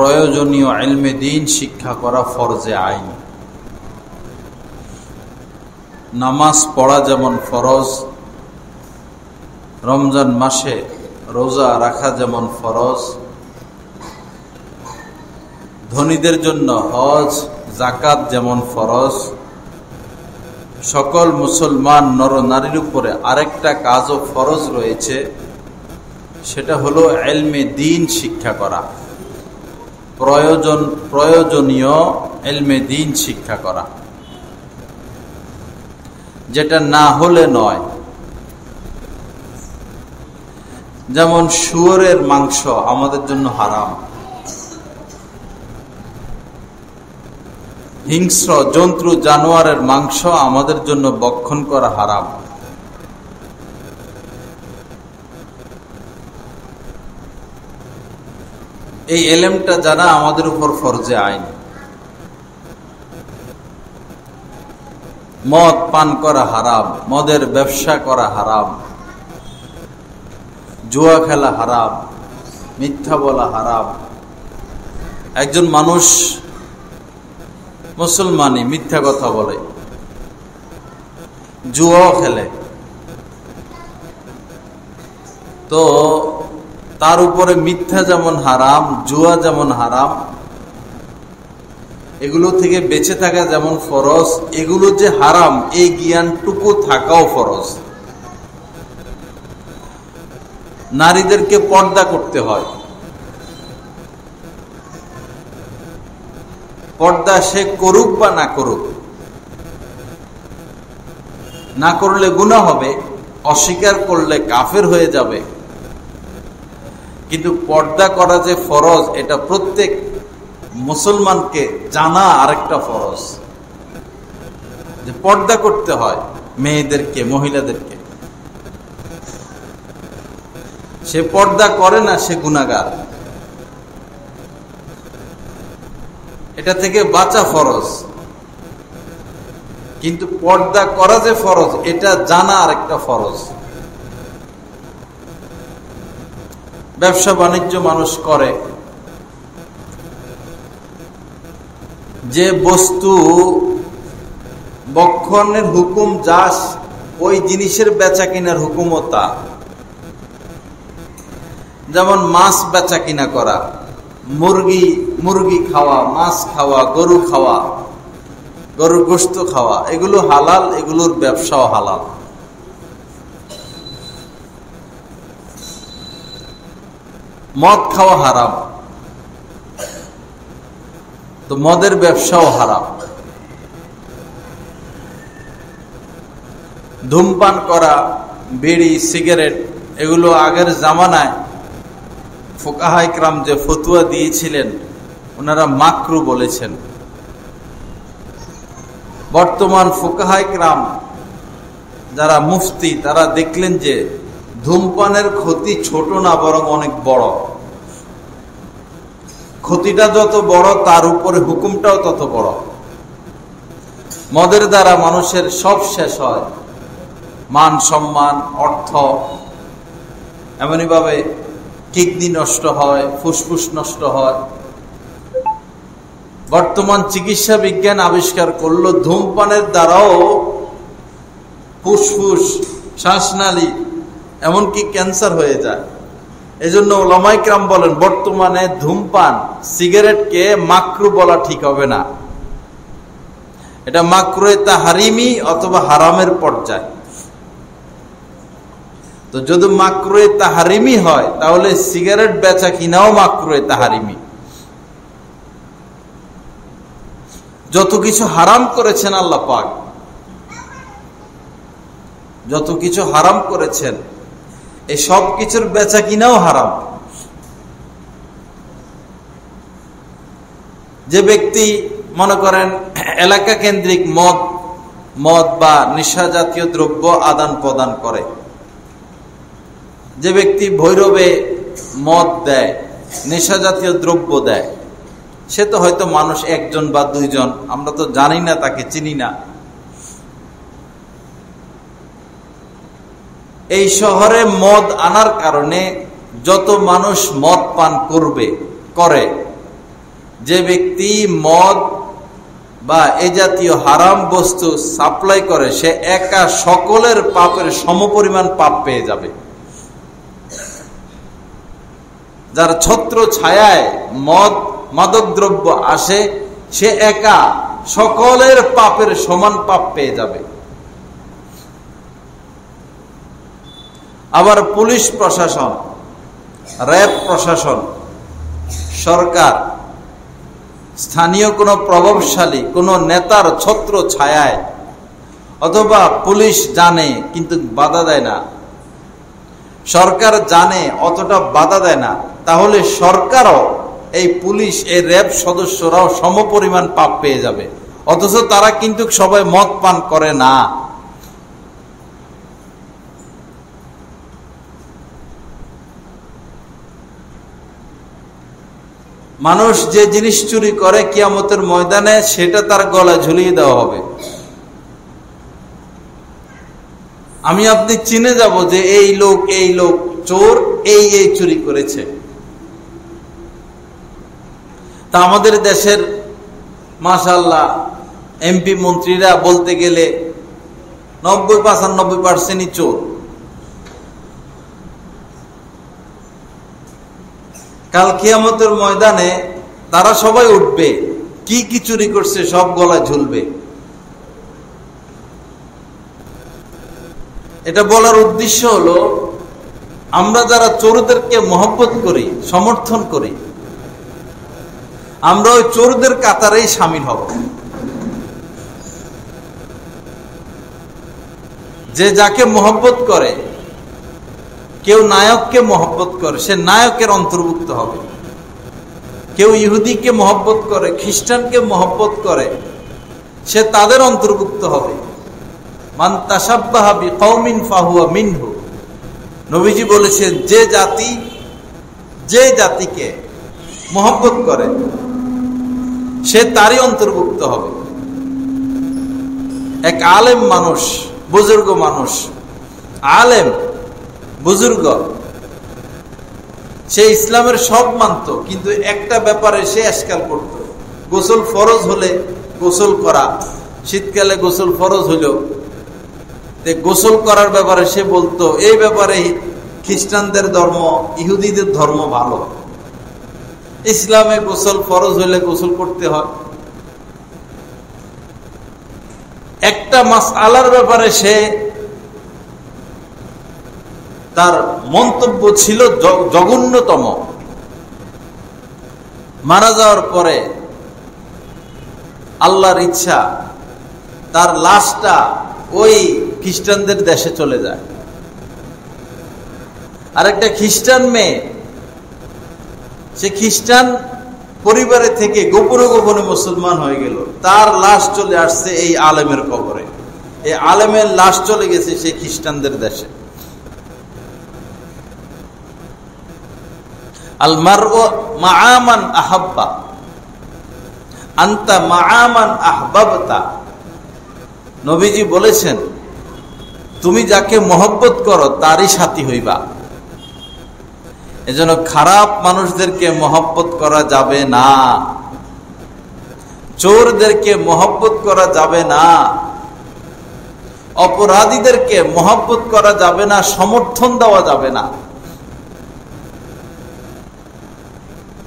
প্রয়োজনীয় ইলমে দ্বীন শিক্ষা করা ফরজে আইন। নামাজ পড়া যেমন ফরজ, রমজান মাসে রোজা রাখা যেমন ফরজ, ধনীদের জন্য হজ যাকাত যেমন ফরজ, সকল মুসলমান নর নারীর উপরে আরেকটা কাজও ফরজ রয়েছে, সেটা হলো ইলমে দ্বীন শিক্ষা করা, প্রয়োজনীয় ইলমে দ্বীন শিক্ষা করা, যেটা না হলে নয়। যেমন শুয়োরের মাংস আমাদের জন্য হারাম, হিংস্র জন্তু জানোয়ারের মাংস আমাদের জন্য ভক্ষণ করা হারাম। এই এলেমটা জানা আমাদের উপর ফরজে আইন। মদ পান করা হারাম, মদের ব্যবসা করা হারাম, জুয়া খেলা হারাম, মিথ্যা বলা হারাম। একজন মানুষ মুসলমানই মিথ্যা কথা বলে, জুয়াও খেলে, তো তার উপরে মিথ্যা যেমন হারাম, জুয়া যেমন হারাম, এগুলো থেকে বেঁচে থাকা যেমন ফরজ, এগুলো যে হারাম এই জ্ঞানটুকু থাকাও ফরজ। নারীদেরকে পর্দা করতে হয়, পর্দা সে করুক বা না করুক, না করলে গুনাহ হবে, অস্বীকার করলে কাফের হয়ে যাবে। কিন্তু পর্দা করা যে ফরজ, এটা প্রত্যেক মুসলমানকে জানা আরেকটা ফরজ, যে পর্দা করতে হয় মেয়েদেরকে, মহিলাদেরকে। সে পর্দা করে না, সে গুনাহগার। এটা থেকে বাঁচা ফরজ, কিন্তু পর্দা করা যে ফরজ, এটা জানা আরেকটা ফরজ। ব্যবসা বাণিজ্য মানুষ করে, যে বস্তু বক্ষণের হুকুম যা, ওই জিনিসের বেচা কিনার হুকুমও তা। যেমন মাছ বেচা কিনা করা, মুরগি খাওয়া, মাছ খাওয়া, গরু খাওয়া, গরুর গোশত খাওয়া, এগুলো হালাল, এগুলোর ব্যবসাও হালাল। মদ খাওয়া হারাম, তো মদের ব্যবসাও হারাম। ধূমপান করা, বিড়ি, সিগারেট, এগুলো আগের জামানায় ফুকাহা ইকরাম যে ফতুয়া দিয়েছিলেন, ওনারা মাকরু বলেছেন। বর্তমান ফুকাহা ইকরাম যারা মুফতি, তারা দেখলেন যে ধূমপানের ক্ষতি ছোট না, বরং অনেক বড়। ক্ষতিটা যত বড়, তার উপরে হুকুমটাও তত বড়। মদের দ্বারা মানুষের সব শেষ হয়, মান সম্মান, অর্থ, এমনই ভাবে কিডনি নষ্ট হয়, ফুসফুস নষ্ট হয়। বর্তমান চিকিৎসা বিজ্ঞান আবিষ্কার করলো ধূমপানের দ্বারাও ফুসফুস, শ্বাসনালী, এমনকি ক্যান্সার হয়ে যায়। এজন্য উলামায়ে কেরাম বলেন, বর্তমানে ধূমপান, সিগারেটকে মাকরু বলা ঠিক হবে না। এটা মাকরুয়ে তাহরিমি অথবা হারামের পর্যায়ে। তো যদি মাকরুয়ে তাহরিমি হয়, তাহলে সিগারেট বেচা কিনাও মাকরুয়ে তাহরিমি। যত কিছু হারাম করেছেন আল্লাহ পাক, যত কিছু হারাম করেছেন, এই সব কিছুর বেচা কিনাও হারাম। যে ব্যক্তি মনে করেন এলাকা কেন্দ্রিক মদ বা নেশা জাতীয় দ্রব্য আদান প্রদান করে, যে ব্যক্তি ভৈরবে মদ দেয়, নেশা জাতীয় দ্রব্য দেয়, সে তো হয়তো মানুষ একজন বা দুইজন, আমরা তো জানি না, তাকে চিনি না। এই শহরে মদ আনার কারণে যত মানুষ মদ পান করে, যে ব্যক্তি মদ বা এ জাতীয় হারাম বস্তু সাপ্লাই করে সে একা সকলের পাপের সমপরিমাণ পাপ পেয়ে যাবে। যার ছত্র ছায়ায় মদ মাদক দ্রব্য আসে সে একা সকলের পাপের সমান পাপ পেয়ে যাবে। আবার পুলিশ প্রশাসন, র্যাব প্রশাসন, সরকার, স্থানীয় কোনো প্রভাবশালী কোনো নেতার ছত্র ছায়ায়, অথবা পুলিশ জানে কিন্তু বাধা দেয় না, সরকার জানে অতটা বাধা দেয় না, তাহলে সরকারও এই পুলিশ এই র্যাব সদস্যরাও সমপরিমাণ পাপ পেয়ে যাবে। অথচ তারা কিন্তু সবাই মদ পান করে না। মানুষ যে জিনিস চুরি করে কিয়ামতের ময়দানে সেটা তার গলায় ঝুলিয়ে দেওয়া হবে। আমি আপনি চিনে যাব যে এই লোক চোর, এই চুরি করেছে। তা আমাদের দেশের মাশাআল্লাহ এমপি মন্ত্রীরা বলতে গেলে 90-95% চোর। কাল কিয়ামতের ময়দানে তারা সবাই উঠবে, কি কি চুরি করছে সব গলায় ঝুলবে। এটা বলার উদ্দেশ্য হলো আমরা যারা চোরদেরকে মহব্বত করি, সমর্থন করি, আমরা ওই চোরদের কাতারেই শামিল হব। যে যাকে মহব্বত করে, কেউ নায়ককে মহব্বত করে, সে নায়কের অন্তর্ভুক্ত হবে। কেউ ইহুদিকে মহব্বত করে, খ্রিস্টানকে মহব্বত করে, সে তাদের অন্তর্ভুক্ত হবে। মান তাশাব্বাহা বিকওমিন ফাহুয়া মিনহু। নবীজি বলেছেন যে জাতিকে মহব্বত করে সে তারই অন্তর্ভুক্ত হবে। এক আলেম মানুষ, বুজুর্গ মানুষ, আলেম বুজুর্গ, সে ইসলামের সব মানত, কিন্তু একটা ব্যাপারে সে এশকাল করত। গোসল ফরজ হলে গোসল করা, শীতকালে গোসল ফরজ হইল, গোসল করার ব্যাপারে সে বলতো এই ব্যাপারে খ্রিস্টানদের ধর্ম, ইহুদিদের ধর্ম ভালো, ইসলামে গোসল ফরজ হইলে গোসল করতে হয়। একটা মাসআলার ব্যাপারে সে তার মন্তব্য ছিল জঘন্যতম। মারা যাওয়ার পরে আল্লাহর ইচ্ছা তার লাশটা ওই খ্রিস্টানদের দেশে চলে যায়। আর একটা খ্রিস্টান মেয়ে, সে খ্রিস্টান পরিবারে থেকে গোপনে গোপনে মুসলমান হয়ে গেল, তার লাশ চলে আসছে এই আলেমের কবরে। এই আলেমের লাশ চলে গেছে সেই খ্রিস্টানদের দেশে। আল মারউ মাআ মান আহাব্বা আনতা মাআ মান আহবাবতা। নবীজি বলেছেন তুমি যাকে মহব্বত করো তারই সাথী হইবা। এজন্য খারাপ মানুষদেরকে মহব্বত করা যাবে না, চোরদেরকে মহব্বত করা যাবে না, অপরাধীদেরকে মহব্বত করা যাবে না, সমর্থন দেওয়া যাবে না।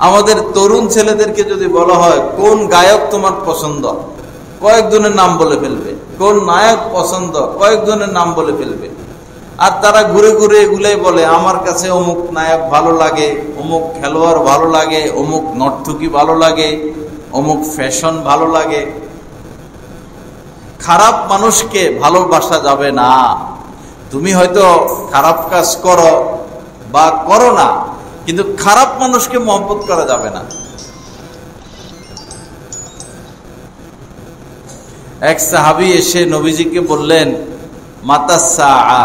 আমাদের তরুণ ছেলেদেরকে যদি বলা হয় কোন গায়ক তোমার পছন্দ, কয়েকজনের নাম বলে ফেলবে। কোন নায়ক পছন্দ, কয়েকজনের নাম বলে ফেলবে। আর তারা ঘুরে ঘুরে এগুলাই বলে আমার কাছে অমুক নায়ক ভালো লাগে, অমুক খেলোয়াড় ভালো লাগে, অমুক নর্তকী ভালো লাগে, অমুক ফ্যাশন ভালো লাগে। খারাপ মানুষকে ভালোবাসা যাবে না। তুমি হয়তো খারাপ কাজ করো বা করো না, কিন্তু খারাপ মানুষকে মহব্বত করা যাবে না। এক সাহাবী এসে নবীজিকে বললেন মাতাস সাআ,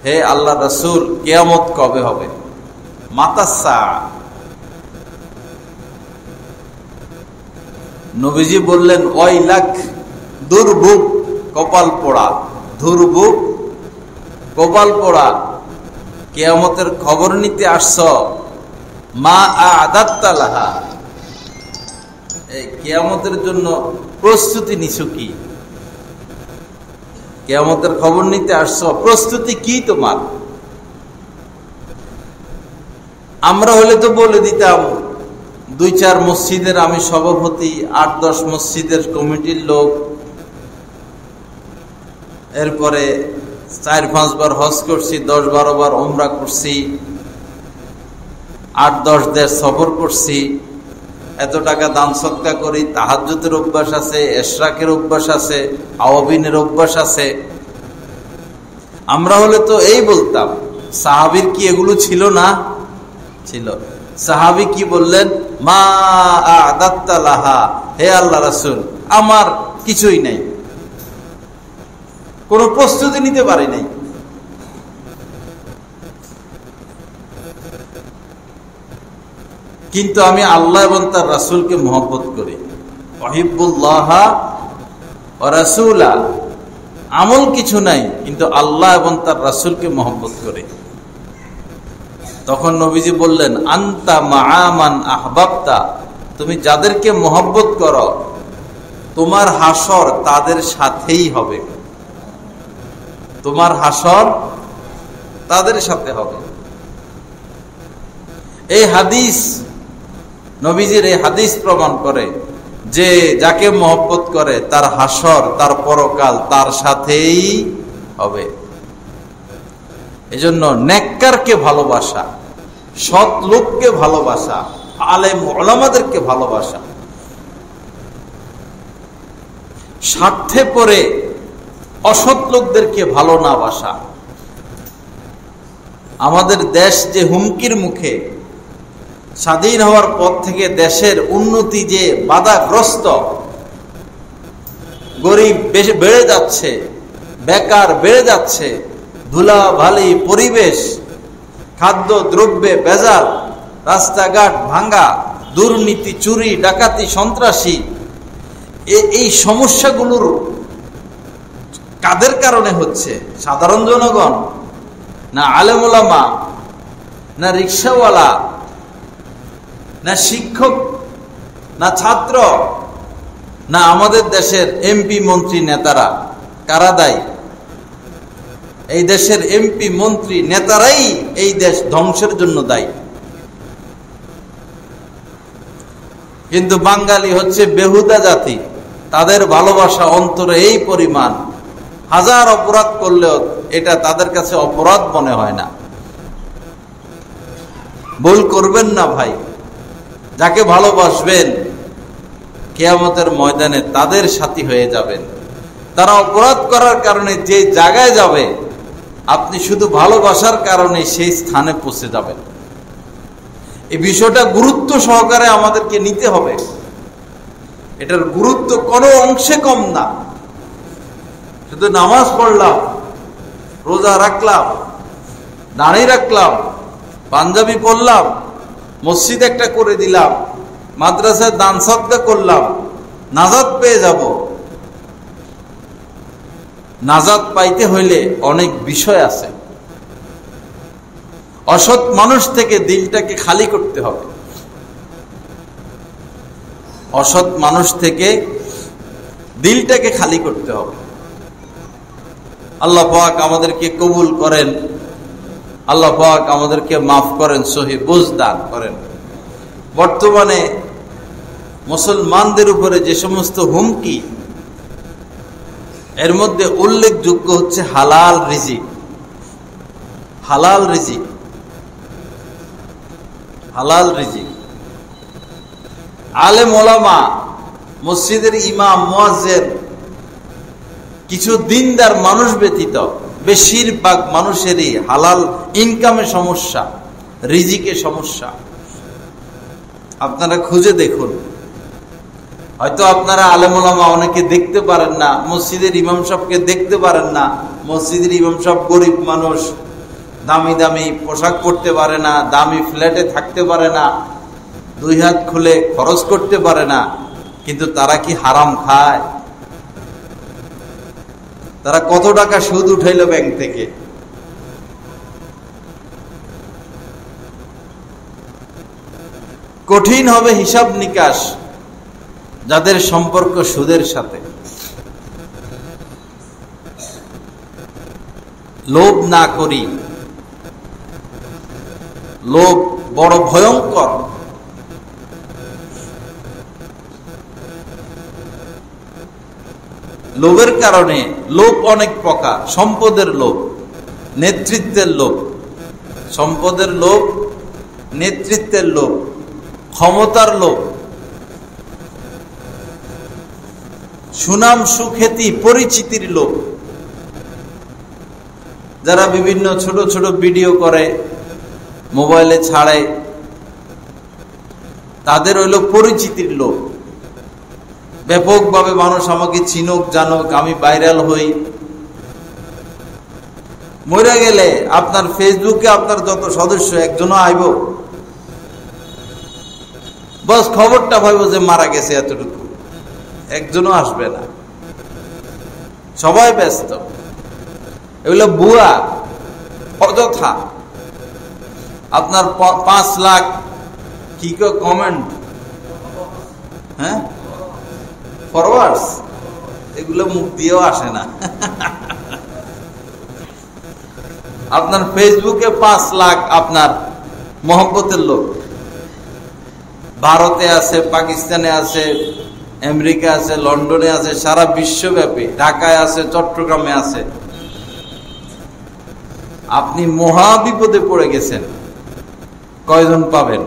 হে আল্লাহ রাসূল কিয়ামত কবে হবে? মাতাস সাআ। নবীজি বললেন ওয়াইলাক, দুর্ভোগ, কপাল পোড়া, দুর্ভোগ কপাল পোড়া, কিয়ামতের খবর নিতে আসছ। মা আ'দাত্তা লাহা, কিয়ামতের জন্য প্রস্তুতি নিছো কি? কিয়ামতের খবর নিতে আসছো, প্রস্তুতি কি তোমার? আমরা হলে তো বলে দিতাম, 2-4 মসজিদের আমি সভাপতি, 8-10 মসজিদের কমিটির লোক, এরপরে 4-5 বার হজ করছি, 10-12 বার উমরা করছি, 8-10 দেশ সফর করছি, এত টাকা দান সদকা করি, তাহাজ্জুদের অভ্যাস আছে, ইশরাকের অভ্যাস আছে, আওয়াবিনের অভ্যাস আছে। আমরা হলে তো এই বলতাম। সাহাবীর কি এগুলো ছিল না? ছিল। সাহাবী কি বললেন? মা আ'দাত্তা লাহা, হে আল্লাহ রাসূল, আমার কিছুই নাই, কোনো প্রস্তুতি নিতে পারি নাই। কিন্তু আমি আল্লাহ এবং তার রাসূলকে মহব্বত করি। উহিব্বুল্লাহ ওয়া রাসূলা, আমল কিছু নাই, কিন্তু আল্লাহ এবং তার রাসূলকে মহব্বত করি। তখন নবীজি বললেন, আনতা মা'a মান আহবাবতা, তুমি যাদেরকে মহব্বত করো তোমার হাসর তাদের সাথেই হবে, তোমার হাসর তাদের সাথে হবে। এই হাদিস, নবীজির এই হাদিস প্রমাণ করে যে যাকে মহব্বত করে তার হাসর, তার পরকাল তার সাথেই হবে। এজন্য নেককারকে ভালোবাসা, সৎ লোককে ভালোবাসা, আলেম ওলামাদেরকে ভালোবাসা, স্বার্থে পড়ে অসৎ লোকদেরকে ভালো না বাসা। আমাদের দেশ যে হুমকির মুখে, স্বাধীন হওয়ার পর থেকে দেশের উন্নতি যে বাধাগ্রস্ত, গরিব বেড়ে যাচ্ছে, বেকার বেড়ে যাচ্ছে, ধুলাবালি পরিবেশ, খাদ্য দ্রব্যে ভেজাল, রাস্তাঘাট ভাঙ্গা, দুর্নীতি, চুরি, ডাকাতি, সন্ত্রাসী, এই সমস্যাগুলোর কাদের কারণে হচ্ছে? সাধারণ জনগণ না আলেম ওলামা, না রিকশাওয়ালা, না শিক্ষক, না ছাত্র, না আমাদের দেশের এমপি মন্ত্রী নেতারা? কারা দায়ী? এই দেশের এমপি মন্ত্রী নেতারাই এই দেশ ধ্বংসের জন্য দায়ী। কিন্তু বাঙালি হচ্ছে বেহুদা জাতি, তাদের ভালোবাসা অন্তরে এই পরিমাণ, হাজার অপরাধ করলেও এটা তাদের কাছে অপরাধ মনে হয় না। ভুল করবেন না ভাই, যাকে ভালোবাসবেন কিয়ামতের ময়দানে তাদের সাথী হয়ে যাবেন। তারা অপরাধ করার কারণে যে জায়গায় যাবে, আপনি শুধু ভালোবাসার কারণে সেই স্থানে পৌঁছে যাবেন। এই বিষয়টা গুরুত্ব সহকারে আমাদেরকে নিতে হবে। এটার গুরুত্ব কোনো অংশে কম না। শুধু নামাজ পড়লাম, রোজা রাখলাম, দাঁড়িয়ে রাখলাম, পাঞ্জাবি পরলাম, মসজিদ একটা করে দিলাম, মাদ্রাসায় দান সদকা করলাম, নাজাত পেয়ে যাব। নাজাত পাইতে হইলে অনেক বিষয় আছে। অসৎ মানুষ থেকে দিলটাকে খালি করতে হবে। অসৎ মানুষ থেকে দিলটাকে খালি করতে হবে। আল্লাহ পাক আমাদেরকে কবুল করেন, আল্লাহ পাক আমাদেরকে মাফ করেন, সহি বুঝ দান করেন। বর্তমানে মুসলমানদের উপরে যে সমস্ত হুমকি, এর মধ্যে উল্লেখযোগ্য হচ্ছে হালাল রিজিক। হালাল রিজিক, হালাল রিজিক। আলেম ওলামা, মসজিদের ইমাম, মুয়াজ্জিন, কিছু দিনদার মানুষ ব্যতীত বেশিরভাগ মানুষেরই হালাল ইনকামে সমস্যা, রিজিকে সমস্যা। আপনারা খুঁজে দেখুন। হয়তো আপনারা আলেম ওলামা অনেকে দেখতে পারেন না, মসজিদের ইমাম সাহেবকে দেখতে পারেন না। মসজিদের ইমাম সাহেব গরিব মানুষ, দামি দামি পোশাক পরতে পারে না, দামি ফ্ল্যাটে থাকতে পারে না, 2 হাত খুলে খরচ করতে পারে না। কিন্তু তারা কি হারাম খায়? তারা কত টাকা সুদ উঠাইলো ব্যাংক থেকে? কঠিন হবে হিসাব নিকাশ। যাদের সম্পর্ক সুদের সাথে, লোভ না করি। লোভ বড় ভয়ঙ্কর। লোভের কারণে লোভ অনেক প্রকার। সম্পদের লোভ, নেতৃত্বের লোভ, সম্পদের লোভ, নেতৃত্বের লোভ, ক্ষমতার লোভ, সুনাম সুখ্যাতি পরিচিতির লোভ। যারা বিভিন্ন ছোট ছোট ভিডিও করে, মোবাইলে ছাড়ে, তাদের হইল পরিচিতির লোভ। ব্যাপকভাবে মানুষ আমাকে চিনুক, জানুক, আমি ভাইরাল হই। মরে গেলে আপনার ফেসবুকে আপনার যত সদস্য একজনও আইব, বস খবরটা ভাইব যে মারা গেছে, এতটুকু। একজনও আসবে না, সবাই ব্যস্ত। এগুলো বুয়া, অযথা। আপনার 5 লাখ কি কমেন্ট, হ্যাঁ, ফরওয়ার্ডস, এগুলো মুখ দিয়েও আসে না। আপনার ফেসবুকে 5 লাখ আপনার মহব্বতের লোক। ভারতে আছে, পাকিস্তানে আছে, আমেরিকা আছে, লন্ডনে আছে, সারা বিশ্বব্যাপী, ঢাকায় আছে, চট্টগ্রামে আছে। আপনি মহা বিপদে পড়ে গেছেন, কয়জন পাবেন?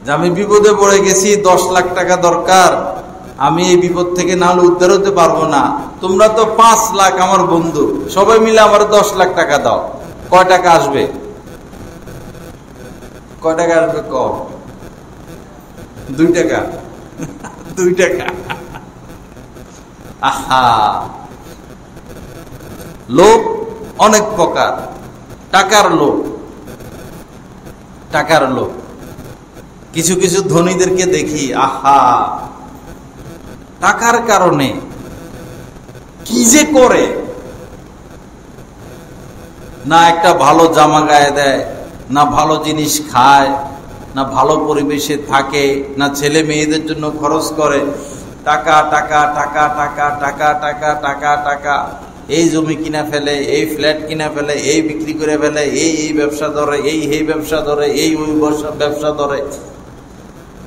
যে আমি বিপদে পড়ে গেছি, 10 লাখ টাকা দরকার, আমি এই বিপদ থেকে না হলে উদ্ধার হতে পারবো না। তোমরা তো 5 লাখ আমার বন্ধু, সবাই মিলে আমার 10 লাখ টাকা দাও। কয় টাকা আসবে? কয় টাকা আসবে? কম, 2 টাকা। 2 টাকা। আহা, লোভ অনেক প্রকার। টাকার লোভ, টাকার লোভ। কিছু কিছু ধনীদেরকে দেখি, আহা, টাকার কারণে কি যে করে। না একটা ভালো জামা গায়ে দেয়, না ভালো জিনিস খায়, না ভালো পরিবেশে থাকে, না ছেলে মেয়েদের জন্য খরচ করে। টাকা টাকা টাকা টাকা টাকা টাকা টাকা টাকা। এই জমি কিনা ফেলে, এই ফ্ল্যাট কিনা ফেলে, এই বিক্রি করে ফেলে, এই ব্যবসা ধরে, এই ব্যবসা ধরে, এই ব্যবসা ধরে।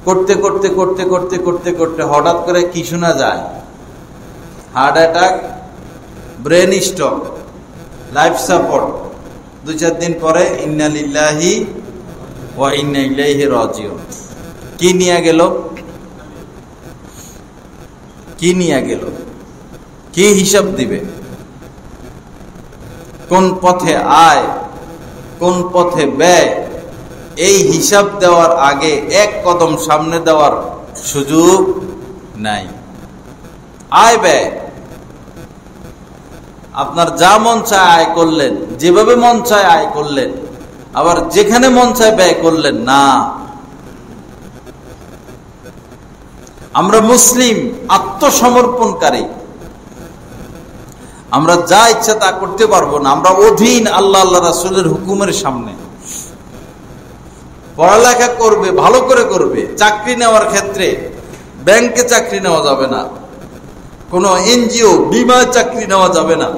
করতে করতে করতে করতে করতে করতে হঠাৎ করে কি শোনা যায়? Heart attack, brain stroke, life support. 2-4 দিন পরে ইন্না লিল্লাহি ওয়া ইন্না ইলাইহি রাজিউন। কি নিয়ে গেল? কি নিয়ে গেল? কি হিসাব দিবে? কোন পথে আয়, কোন পথে ব্যয়, এই হিসাব দেওয়ার আগে এক কদম সামনে দেওয়ার সুযোগ নাই। আয় ব্যয় আপনার যা মন চায় আয় করলেন, যেভাবে মন চায় আয় করলেন, আবার যেখানে মন চায় ব্যয় করলেন না। আমরা মুসলিম, আত্মসমর্পণকারী। আমরা যা ইচ্ছা তা করতে পারবো না। আমরা অধীন আল্লাহ আল্লাহ রাসূলের হুকুমের সামনে। পড়ালেখা করবে, ভালো করে করবে। চাকরি নেওয়ার ক্ষেত্রে ব্যাংকে চাকরি নেওয়া যাবে না, কোন এনজিও, বিমা চাকরি নেওয়া যাবে না।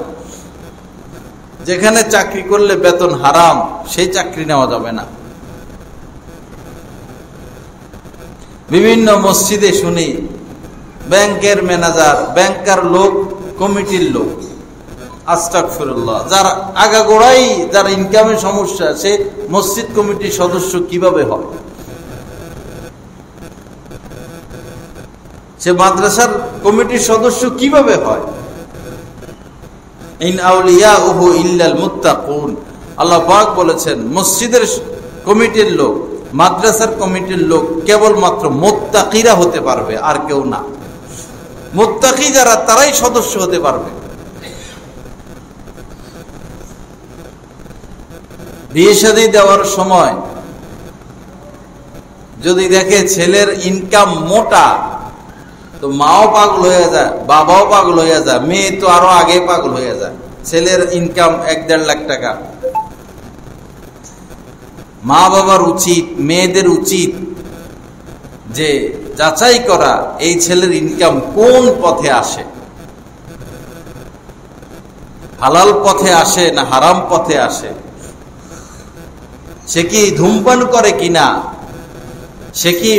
যেখানে চাকরি করলে বেতন হারাম, সেই চাকরি নেওয়া যাবে না। বিভিন্ন মসজিদে শুনি ব্যাংকের ম্যানেজার, ব্যাংকার লোক, কমিটির লোক। আস্তাগফিরুল্লাহ। যার আগাগোড়াই যার ইনকামের সমস্যা, সে মসজিদ কমিটির সদস্য কিভাবে হয়? সে মাদ্রাসার কমিটির সদস্য কিভাবে হয়? ইন আউলিয়াউহু ইল্লাল মুত্তাকুন। আল্লাহ পাক বলেছেন, মসজিদের কমিটির লোক, মাদ্রাসার কমিটির লোক কেবলমাত্র মুত্তাকিরা হতে পারবে, আর কেউ না। মুত্তাকি যারা, তারাই সদস্য হতে পারবে। বিয়ে শাদী দেওয়ার সময় যদি দেখে ছেলের ইনকাম মোটা, তো মাও পাগল হয়ে যায়, বাবাও পাগল হয়ে যায়, মেয়ে তো আরো আগে পাগল হয়ে যায়। ছেলের ইনকাম 1-1.5 লাখ টাকা। মা বাবার উচিত, মেয়েদের উচিত যে যাচাই করা এই ছেলের ইনকাম কোন পথে আসে, হালাল পথে আসে না হারাম পথে আসে, সে কি ধূমপান করে কিনা, সে কি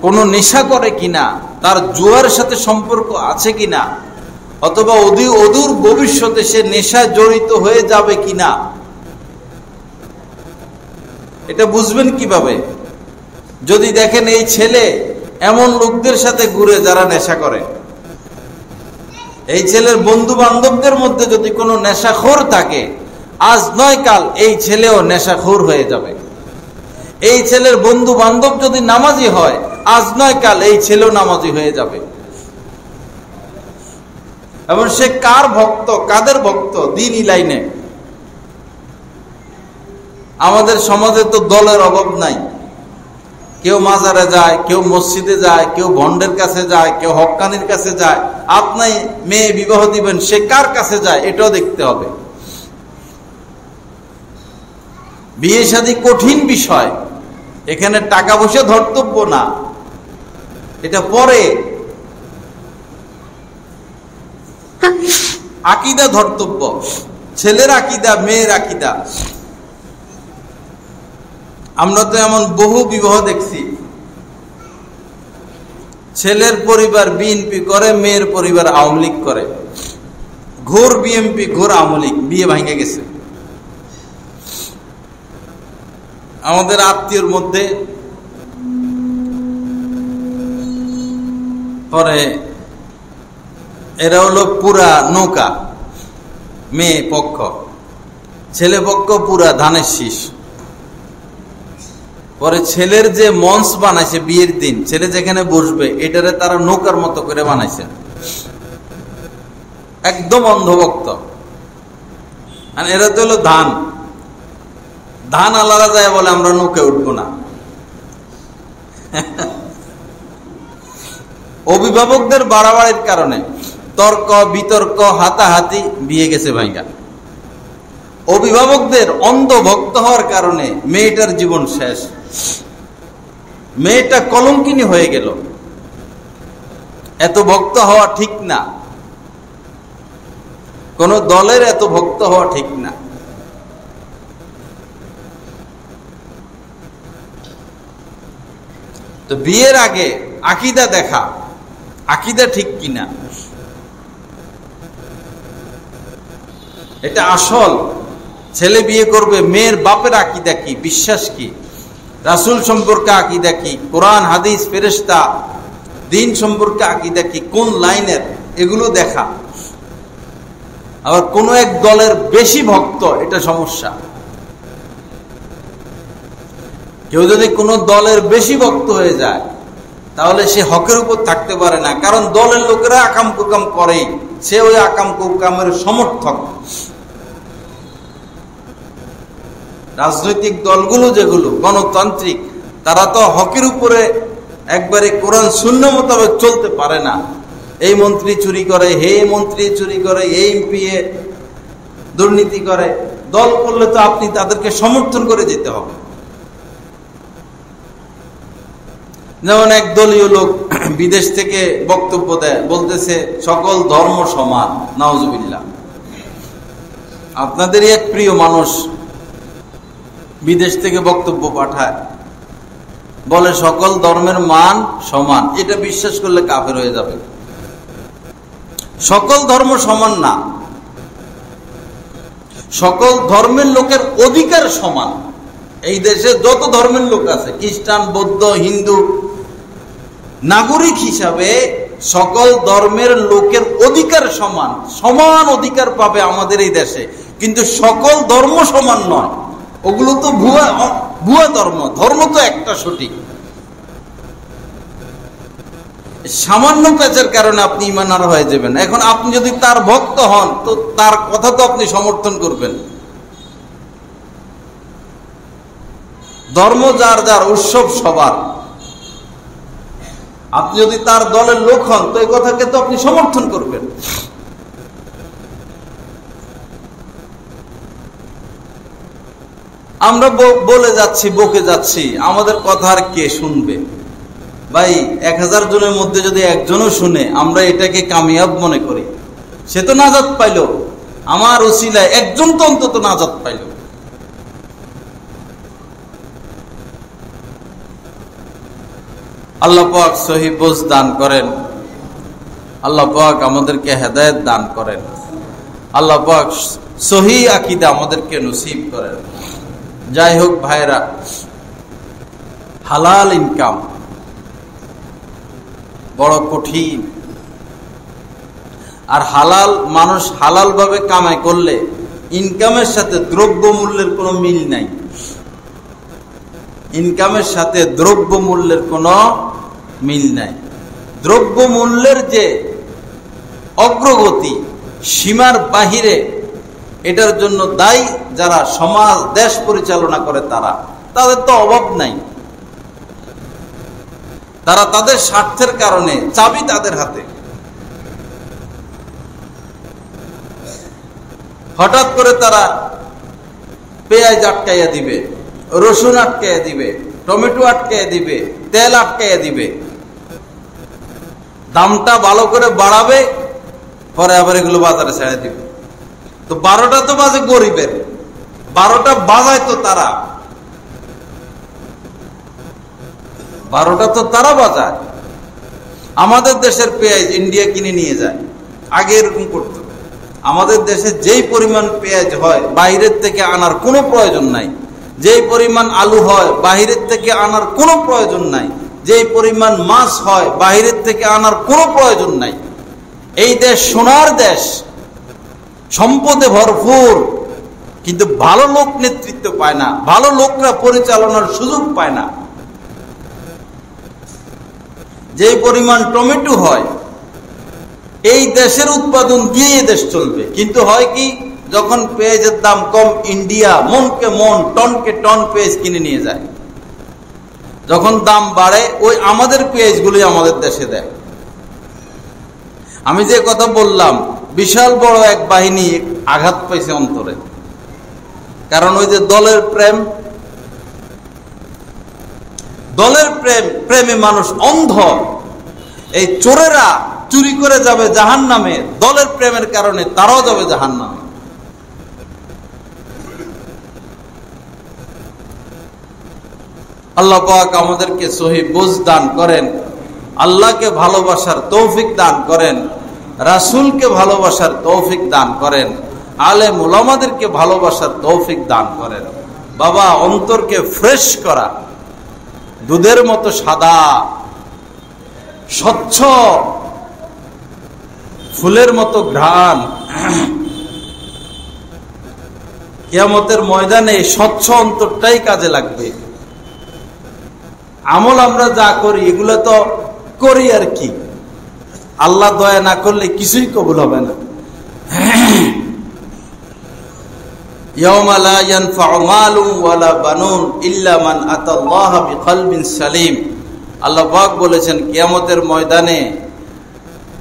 কোনো নেশা করে কিনা, তার জুয়ার সাথে সম্পর্ক আছে কিনা, অথবা অদূর ভবিষ্যতে সে নেশায় জড়িত হয়ে যাবে কিনা, এটা বুঝবেন কিভাবে? যদি দেখেন এই ছেলে এমন লোকদের সাথে ঘুরে যারা নেশা করে, এই ছেলের বন্ধু বান্ধবদের মধ্যে যদি কোনো নেশাখোর থাকে, আজ নয় কাল এই ছেলেও নেশাখোর হয়ে যাবে। এই ছেলের বন্ধু বান্ধব যদি নামাজি হয়, আজ নয় কাল এই ছেলেও নামাজি হয়ে যাবে। এবং সে কার ভক্ত, কাদের ভক্ত? দ্বীনি লাইনে। আমাদের সমাজে তো দলের অভাব নাই। কেউ মাজারে যায়, কেউ মসজিদে যায়, কেউ ভন্ডের কাছে যায়, কেউ হক্কানির কাছে যায়। আপনি মেয়ে বিবাহ দিবেন, সে কার কাছে যায় এটাও দেখতে হবে। বিয়ে শাদী কঠিন বিষয়, এখানে টাকা পয়সা ধর্তব্য না, এটা পরে। আকীদা ধর্তব্য, ছেলের আকীদা, মেয়ের আকীদা। আমরা তো এমন বহু বিবাহ দেখছি, ছেলের পরিবার বিএনপি করে, মেয়ের পরিবার আওয়ামী লীগ করে। ঘোর বিএনপি, ঘোর আওয়ামী লীগ, বিয়ে ভেঙে গেছে। আমাদের আত্মীয়র মধ্যে পরে এরা হলো পুরা নৌকা, মেয়ে পক্ষ, ছেলে পক্ষ পুরা ধানের শীষ। পরে ছেলের যে মঞ্চ বানাইছে বিয়ের দিন, ছেলে যেখানে বসবে, এটারে তারা নৌকার মতো করে বানাইছে, একদম অন্ধভক্ত। আর এরা তো হলো ধান, ধান আলাদা যায় বলে আমরা নৌকায় উঠবো না। অভিভাবকদের বাড়াবাড়ির কারণে তর্ক বিতর্ক, হাতাহাতি, বিয়ে গেছে ভাইগা। অভিভাবকদের অন্ধ ভক্ত হওয়ার কারণে মেয়েটার জীবন শেষ, মেয়েটা কলঙ্কিনী হয়ে গেল। এত ভক্ত হওয়া ঠিক না, কোন দলের এত ভক্ত হওয়া ঠিক না। তো বিয়ের আগে আকীদা দেখা, আকীদা ঠিক কিনা, এটা আসল। ছেলে বিয়ে করবে, মেয়ের বাপের আকীদা কি, বিশ্বাস কি, রাসূল সম্পর্কে আকীদা কি, কোরআন হাদিস ফেরেশতা দ্বীন সম্পর্কে আকীদা কি, কোন লাইনের, এগুলো দেখা। আবার কোন এক দলের বেশি ভক্ত, এটা সমস্যা। কেউ যদি কোন দলের বেশি ভক্ত হয়ে যায়, তাহলে সে হকের উপর থাকতে পারে না, কারণ দলের লোকেরা আকাম কুকাম করে, সে ওই আকাম কুকামের সমর্থক। রাজনৈতিক দলগুলো যেগুলো গণতান্ত্রিক, তারা তো হকের উপরে একবারে কোরআন সুন্নাহ মোতাবেক চলতে পারে না। এই মন্ত্রী চুরি করে, হে মন্ত্রী চুরি করে, এই এমপি দুর্নীতি করে, দল করলে তো আপনি তাদেরকে সমর্থন করে যেতে হবে। যেমন এক দলীয় লোক বিদেশ থেকে বক্তব্য দেয়, বলতেছে সকল ধর্ম সমান। নাউজুবিল্লাহ। আপনাদেরই এক প্রিয় মানুষ বিদেশ থেকে বক্তব্য পাঠায়, বলে সকল ধর্মের মান সমান। এটা বিশ্বাস করলে কাফের হয়ে যাবে। সকল ধর্ম সমান না, সকল ধর্মের লোকের অধিকার সমান। এই দেশে যত ধর্মের লোক আছে, খ্রিস্টান, বৌদ্ধ, হিন্দু, নাগরিক হিসাবে সকল ধর্মের লোকের অধিকার সমান, সমান অধিকার পাবে আমাদের এই দেশে। কিন্তু সকল ধর্ম সমান নয়, ওগুলো তো ভুয়া ভুয়া ধর্ম। ধর্ম তো একটা সঠিক। সামান্য প্যাচের কারণে আপনি ঈমানহার হয়ে যাবেন। এখন আপনি যদি তার ভক্ত হন, তো তার কথা তো আপনি সমর্থন করবেন। ধর্ম যার যার, উৎসব সবার। আপনি যদি তার দলের লোক হন, তো এই কথাকে তো আপনি সমর্থন করবেন। আমরা বলে যাচ্ছি, বকে যাচ্ছি, আমাদের কথা আর কে শুনবে? ভাই 1000 জনের মধ্যে যদি একজনও শুনে, আমরা এটাকে কামিয়াব মনে করি। সে তো নাজাত পাইল, আমার উসিলায় একজন তো অন্তত নাজাত পাইল। আল্লাহ পাক সহি বুঝ দান করেন, আল্লাহ পাক আমাদেরকে হেদায়েত দান করেন, আল্লাহ পাক সহি আকীদা আমাদেরকে নসিব করেন। যাই হোক ভাইরা, হালাল ইনকাম বড় কঠিন। আর হালাল মানুষ হালাল ভাবে কামাই করলে ইনকামের সাথে দ্রব্য মূল্যের কোনো মিল নাই। ইনকামের সাথে দ্রব্য মূল্যের কোনো মিল নাই। দ্রব্য মূল্যের যে অগ্রগতি সীমার বাহিরে, এটার জন্য দায়ী যারা সমাজ দেশ পরিচালনা করে, তাদের তো অভাব নাই। তারা তাদের স্বার্থের কারণে, চাবি তাদের হাতে। হঠাৎ করে তারা পেঁয়াজ আটকাইয়া দিবে, রসুন আটকাইয়া দিবে, টমেটো আটকাইয়া দিবে, তেল আটকাইয়া দিবে, দামটা ভালো করে বাড়াবে, পরে আবার এগুলো বাজারে ছেড়ে দিবে। তো 12টা তো বাজে গরিবের, 12টা বাজায় তো তারা, 12টা তো তারা বাজায়। আমাদের দেশের পেঁয়াজ ইন্ডিয়া কিনে নিয়ে যায়। আগে এরকম করতো। আমাদের দেশে যেই পরিমাণ পেঁয়াজ হয় বাইরের থেকে আনার কোনো প্রয়োজন নাই। যেই পরিমাণ আলু হয় বাইরের থেকে আনার কোনো প্রয়োজন নাই। যেই পরিমাণ মাছ হয় বাইরের থেকে আনার কোনো প্রয়োজন নাই। এই দেশ সোনার দেশ, সম্পদে ভরপুর, কিন্তু ভালো লোক নেতৃত্ব পায় না, ভালো লোকরা পরিচালনার সুযোগ পায় না। যেই পরিমাণ টমেটো হয় এই দেশের উৎপাদন দিয়ে দেশ চলবে, কিন্তু হয় কি, যখন পেঁয়াজের দাম কম, ইন্ডিয়া মনকে মন, টনকে টন পেঁয়াজ কিনে নিয়ে যায়। যখন দাম বাড়ে, ওই আমাদের পেঁয়াজগুলি আমাদের দেশে দেয়। আমি যে কথা বললাম, বিশাল বড় এক বাহিনী আঘাত পাইছে অন্তরে, কারণ ওই যে দলের প্রেম, দলের প্রেমে মানুষ অন্ধ। এই চোরেরা চুরি করে যাবে জাহান্নামে, দলের প্রেমের কারণে তারাও যাবে জাহান্নামে। আল্লাহ পাক আমাদেরকে সহি বুঝ দান করেন, আল্লাহকে ভালোবাসার তৌফিক দান করেন, রাসূলকে ভালোবাসার তৌফিক দান করেন, আলেম উলামাদেরকে ভালোবাসার তৌফিক দান করেন। বাবা, অন্তরকে ফ্রেশ করা, দুধের মতো সাদা, স্বচ্ছ, ফুলের মতো ঘ্রাণ। কিয়ামতের ময়দানে স্বচ্ছ অন্তরটাই কাজে লাগবে। আমল আমরা যা করি এগুলো তো করি আর কি, আল্লাহ দয়া না করলে কিছুই কবুল হবে না। ইয়াউমা লা ইয়ানফাউ মালুন ওয়ালা বানুন ইল্লা মান আতাল্লাহা বিকলবিন সালিম। আল্লাহ পাক বলেছেন, কিয়ামতের ময়দানে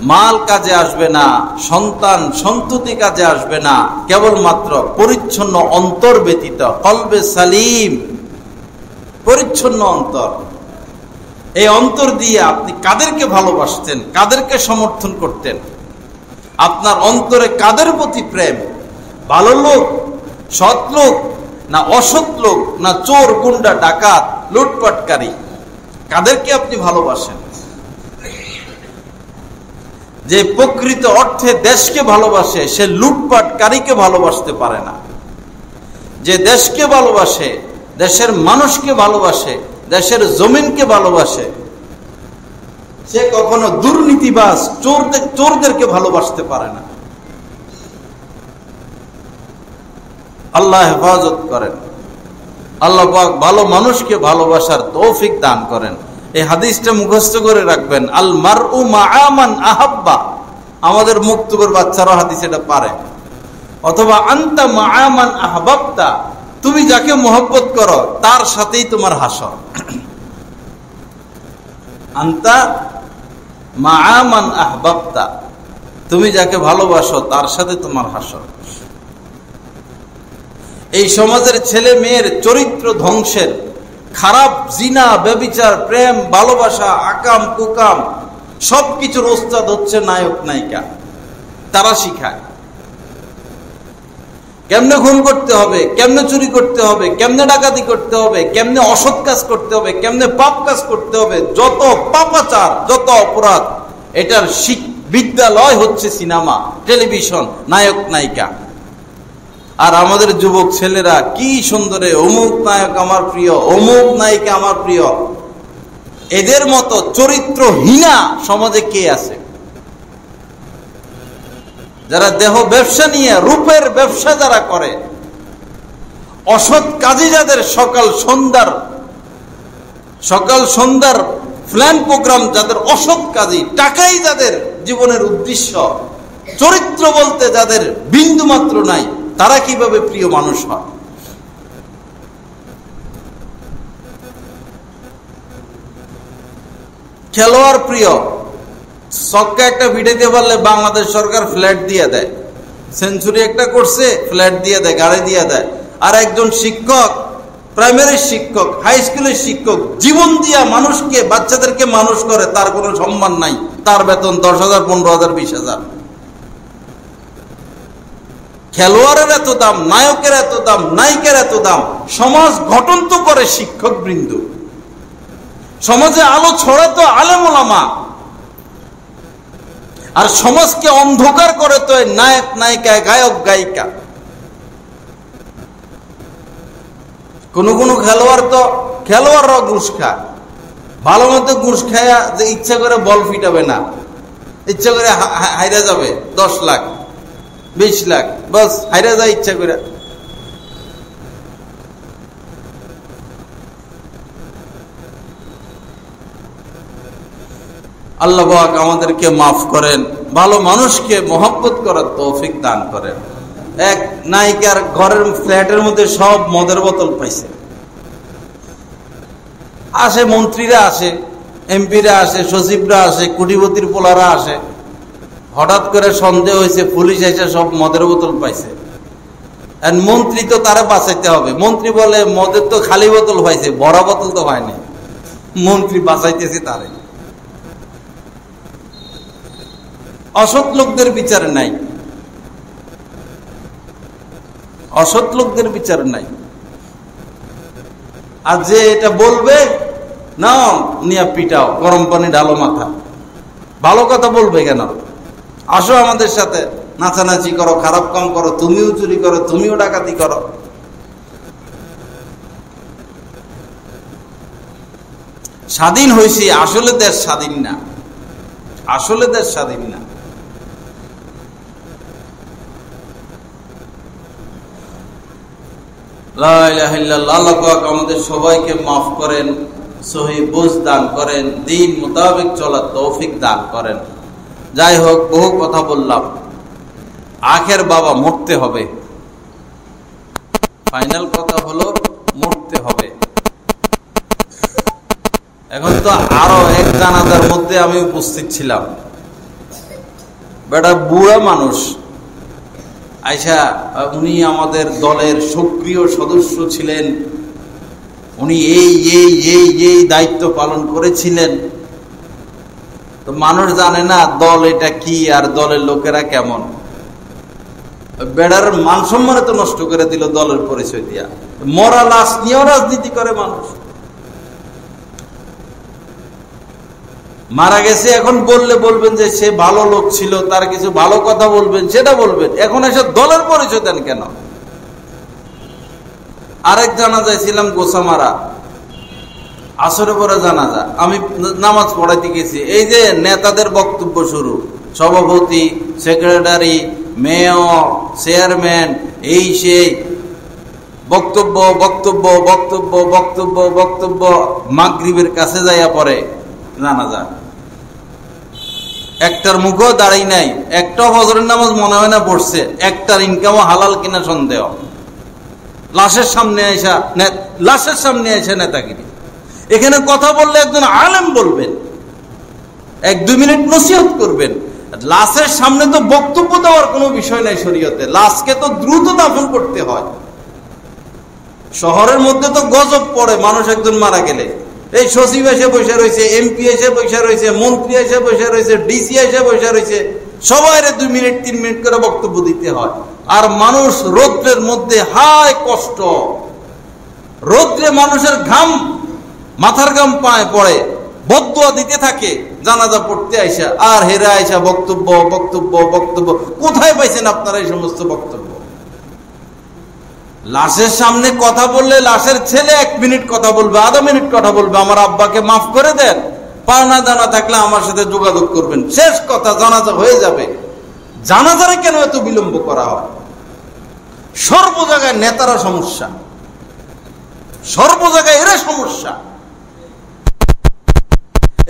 মাল কাজে আসবে না, সন্তান সন্ততি কাজে আসবে না, কেবলমাত্র পরিচ্ছন্ন অন্তর ব্যতীত। কলবে সালিম, পরিচ্ছন্ন অন্তর। এই অন্তর দিয়ে আপনি কাদেরকে ভালোবাসতেন, কাদেরকে সমর্থন করতেন, আপনার অন্তরে কাদের প্রতি প্রেম? ভালো লোক, সৎ লোক, না অসৎ লোক, না চোর, গুন্ডা, ডাকাত, লুটপাটকারী? কাদেরকে আপনি ভালোবাসেন? যে প্রকৃত অর্থে দেশকে ভালোবাসে সে লুটপাটকারীকে ভালোবাসতে পারে না। যে দেশকে ভালোবাসে, দেশের মানুষকে ভালোবাসে, দেশের জমিনকে ভালোবাসে, সে কখনো দুর্নীতিবাজ, চোরদেরকে ভালোবাসতে পারে না। আল্লাহ হেফাজত করেন। আল্লাহ পাক ভালো মানুষকে ভালোবাসার তৌফিক দান করেন। এই হাদিসটা মুখস্থ করে রাখবেন, আল মারউ মাআ মান আহাব্বা। আমাদের মুক্তবর বাচ্চারা হাদিস এটা পারে। অথবা আনতা মাআ মান আহবাবতা, তুমি যাকে মহব্বত করো তার সাথেই তোমার হাসর। আনতা মাআ মান আহবাবতা, তুমি যাকে ভালোবাসো তার সাথে তোমার হাসর। এই সমাজের ছেলে মেয়ের চরিত্র ধ্বংসের, খারাপ জিনা, ব্যভিচার, প্রেম, ভালোবাসা, আকাম কুকাম সবকিছুর ওস্তাদ হচ্ছে নায়ক নায়িকা। তারা শিখায় কেমনে খুন করতে হবে, কেমনে চুরি করতে হবে, কেমনে ডাকাতি করতে হবে, কেমনে অসৎ কাজ করতে হবে, কেমনে পাপ কাজ করতে হবে। যত পাপাচার, যত অপরাধ, এটার বিদ্যালয় হচ্ছে সিনেমা, টেলিভিশন, নায়ক নায়িকা। আর আমাদের যুবক ছেলেরা কি সুন্দরে অমুক নায়ক আমার প্রিয়, অমুক নায়িকা আমার প্রিয়। এদের মতো চরিত্রহীনা সমাজে কে আছে? যারা দেহ ব্যবসা নিয়ে, রূপের ব্যবসা যারা করে, অসৎ কাজী যাদের সকাল সন্ধ্যার প্ল্যান প্রোগ্রাম যাদের, অসৎ কাজী, টাকাই যাদের জীবনের উদ্দেশ্য, চরিত্র বলতে যাদের বিন্দু মাত্র নাই, তারা কিভাবে প্রিয় মানুষ হয়? খেলোয়াড় প্রিয়, ছক্কা একটা ভিটাইতে পারলে বাংলাদেশ সরকার ফ্ল্যাট দিয়ে দেয়। সেঞ্চুরি একটা করছে, ফ্ল্যাট দিয়ে দেয়, গাড়ি দিয়ে দেয়। আর একজন শিক্ষক, প্রাইমারি শিক্ষক, হাই স্কুলের শিক্ষক, জীবন দিয়া মানুষকে, বাচ্চাদেরকে মানুষ করে, তার কোনো সম্মান নাই। তার বেতন 10,000, 15,000, 20,000। খেলোয়াড়ের এত দাম, নায়কের এত দাম, নায়িকার এত দাম। সমাজ গঠন তো করে শিক্ষক বৃন্দ, সমাজে আলো ছড়াতো আলেম ওলামা, আর সমাজকে অন্ধকার করে তো নায়ক নায়িকা, গায়ক গায়িকা। কোন কোন খেলোয়াড় তো, খেলোয়াড়রাও ঘুষ খায়, ভালো মতো ঘুষ খায়া যে ইচ্ছা করে বল ফিটাবে না, ইচ্ছা করে হাইরা যাবে 10 লাখ 20 লাখ, বাস হাইরা যায় ইচ্ছা করে। আল্লাহ পাক আমাদেরকে মাফ করেন, ভালো মানুষকে মহব্বত করার তৌফিক দান করেন। এক নায়িকার ঘরের ফ্ল্যাটের মধ্যে সব মদের বোতল পাইছে। আসে মন্ত্রীরা আসে, এমপিরা আসে, সচিবরা আসে, কোটিপতির পোলারা আসে। হঠাৎ করে সন্দেহ হয়েছে, পুলিশ এসে সব মদের বোতল পাইছে। আর মন্ত্রী তো তারা বাঁচাইতে হবে। মন্ত্রী বলে মদের তো খালি বোতল পাইছে, ভরা বোতল তো হয়নি। মন্ত্রী বাঁচাইতেছে তারে। অসৎ লোকদের বিচার নাই, অসৎ লোকদের বিচার নাই। আর যে এটা বলবে না, নিয়ে পিটাও, গরম পানি ঢালো মাথা। ভালো কথা বলবে কেন? আসো আমাদের সাথে, নাচানাচি করো, খারাপ কাম করো, তুমিও চুরি করো, তুমিও ডাকাতি করো। স্বাধীন হয়েছি, আসলে দেশ স্বাধীন না, আসলে দেশ স্বাধীন না। লা ইলাহা ইল্লাল্লাহ। আল্লাহ পাক আমাদের সবাইকে মাফ করেন, সহি বুঝ দান করেন, দিন মোতাবেক চলার তৌফিক দান করেন। যাই হোক, বহু কথা বললাম। আখের বাবা, মরতে হবে। ফাইনাল কথা হলো মরতে হবে। এখন তো আরো এক জানাজার মধ্যে আমি উপস্থিত ছিলাম। বেটা বুড়া মানুষ আইসা, উনি আমাদের দলের সক্রিয় সদস্য ছিলেন, উনি এই দায়িত্ব পালন করেছিলেন। তো মানুষ জানে না দল এটা কি আর দলের লোকেরা কেমন। বেড়ার মান সম্মান তো নষ্ট করে দিল দলের পরিচয় দিয়া। মরা লাশ নিয়েও রাজনীতি করে মানুষ। মারা গেছে, এখন বলবেন যে সে ভালো লোক ছিল, তার কিছু ভালো কথা বলবেন, সেটা বলবেন। এখন এসে দলের পরিচয় দেন কেন? আরেক জানাজায় ছিলাম গোসামারা, আসরে পরে জানাজা, আমি নামাজ পড়াইতে গেছি। এই যে নেতাদের বক্তব্য শুরু, সভাপতি, সেক্রেটারি, মেয়র, চেয়ারম্যান, এই সেই বক্তব্য বক্তব্য বক্তব্য বক্তব্য বক্তব্য। মাগরিবের কাছে যাইয়া পড়ে জানাজা। একটার মুখও দাঁড়াই নাই, একটা ফজরের নামাজ মনে হয় না পড়ছে, একটার ইনকামও হালাল কিনা সন্দেহ। লাশের সামনে আইসা নেতাগিরি। এখানে কথা বললে একজন আলেম বলবেন, 1-2 মিনিট নসিহত করবেন। লাশের সামনে তো বক্তব্য দেওয়ার কোনো বিষয় নাই শরীয়তে। লাশকে তো দ্রুত দাফন করতে হয়। শহরের মধ্যে তো গজব পড়ে মানুষ একজন মারা গেলে। এই সচিব এসে বসে রয়েছে, এমপি এসে বসে রয়েছে, মন্ত্রী এসে বসে রয়েছে, ডিসি এসে বসে রয়েছে, সবাই 2 মিনিট 3 মিনিট করে বক্তব্য দিতে হয়। আর মানুষ রৌদ্রের মধ্যে হায় কষ্ট, রৌদ্রে মানুষের ঘাম, মাথার ঘাম পায়ে পড়ে, বদদুয়া দিতে থাকে জানাজা পড়তে আইসা। আর হেরা আইসা বক্তব্য বক্তব্য বক্তব্য। কোথায় পাইছেন আপনারা এই সমস্ত বক্তব্য? লাশের সামনে কথা বললে লাশের ছেলে 1 মিনিট কথা বলবে, আধা মিনিট কথা বলবে, আমার আব্বাকে মাফ করে দেন, পাওনা দানা থাকলে আমার সাথে যোগাযোগ করবেন, শেষ কথা, জানাজা হয়ে যাবে। জানাজারে কেন এত বিলম্ব করা হয়? সর্ব জায়গায় নেতারা সমস্যা, সর্ব জায়গায় এরা সমস্যা।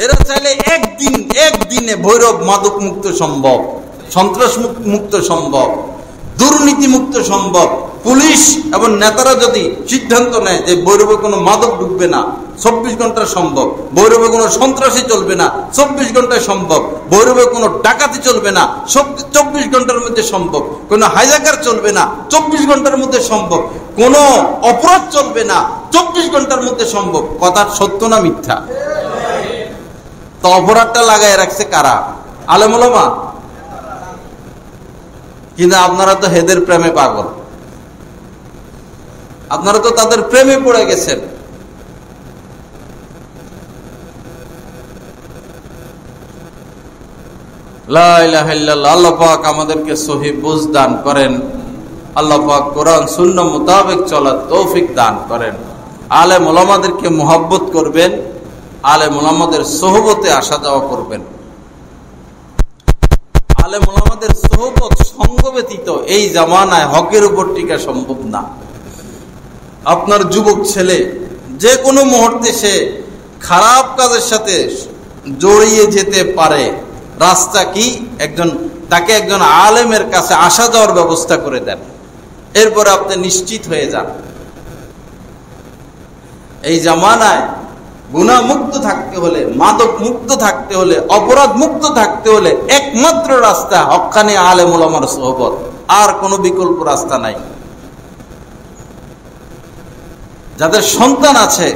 এরা চাইলে একদিনে ভৈরব মাদক মুক্ত সম্ভব, সন্ত্রাস মুক্ত সম্ভব, দুর্নীতি মুক্ত সম্ভব। পুলিশ এবং নেতারা যদি সিদ্ধান্ত নেয় যে ভৈরবে কোনো মাদক ঢুকবে না, 24 ঘন্টা সম্ভব। ভৈরবে কোনো সন্ত্রাসী চলবে না, 24 ঘন্টায় সম্ভব। ভৈরবে কোনো ডাকাতি চলবে না, 24 ঘন্টার মধ্যে সম্ভব। কোনো হাইজাকার চলবে না, 24 ঘন্টার মধ্যে সম্ভব। কোনো অপরাধ চলবে না, 24 ঘন্টার মধ্যে সম্ভব। কথা সত্য না মিথ্যা? তো অপরাধটা লাগায় রাখছে কারা? আলেম ওলামা। কিন্তু আপনারা তো হেদের প্রেমে পাগল, আপনারা তো তাদের প্রেমে পড়ে গেছেন। লা ইলাহা ইল্লাল্লাহ। আল্লাহ পাক আমাদেরকে সহি বুঝ দান করেন। আল্লাহ পাক কোরআন সুন্নাহ মোতাবেক চলার তৌফিক দান করেন। আলেম ওলামাদেরকে মুহাব্বত করবেন, আলেম ওলামাদের সোহবতে আসা যাওয়া করবেন। আলেম ওলামাদের সোহবত সঙ্গ ব্যতীত এই জামানায় হকের উপর টিকা সম্ভব না। আপনার যুবক ছেলে যে কোনো মুহূর্তে সে খারাপ কাজের সাথে জড়িয়ে যেতে পারে। রাস্তা কি? তাকে একজন আলেমের কাছে আসা যাওয়ার ব্যবস্থা করে দেন, এরপরে আপনি নিশ্চিত হয়ে যান। এই জামানায় গুনাহ মুক্ত থাকতে হলে, মাদক মুক্ত থাকতে হলে, অপরাধ মুক্ত থাকতে হলে একমাত্র রাস্তা হক্কানি আলেম ওলামার সোহবত, আর কোনো বিকল্প রাস্তা নাই। যাদের সন্তান আছে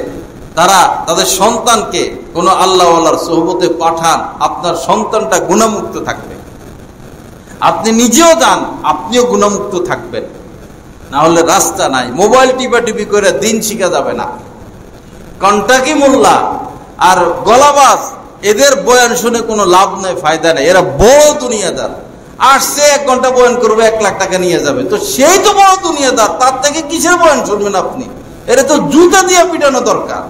তারা তাদের সন্তানকে কোনো আল্লাহওয়ালার সোহবতে পাঠান, আপনার সন্তানটা গুনাহমুক্ত থাকবে। আপনি নিজেও যান, আপনিও গুনাহমুক্ত থাকবেন। না হলে রাস্তা নাই। মোবাইল টিপি করে দিন শিখা যাবে না। কন্টাকি মোল্লা আর গলাবাজ, এদের বয়ান শুনে কোনো লাভ নাই, ফায়দা নেই। এরা বড় দুনিয়াদার। আসছে 1 ঘন্টা বয়ান করবে, 1 লাখ টাকা নিয়ে যাবে। তো সেই তো বড় দুনিয়াদার, তার থেকে কিসের বয়ান শুনবেন আপনি? এরা তো জুতা দিয়ে পিটানো দরকার।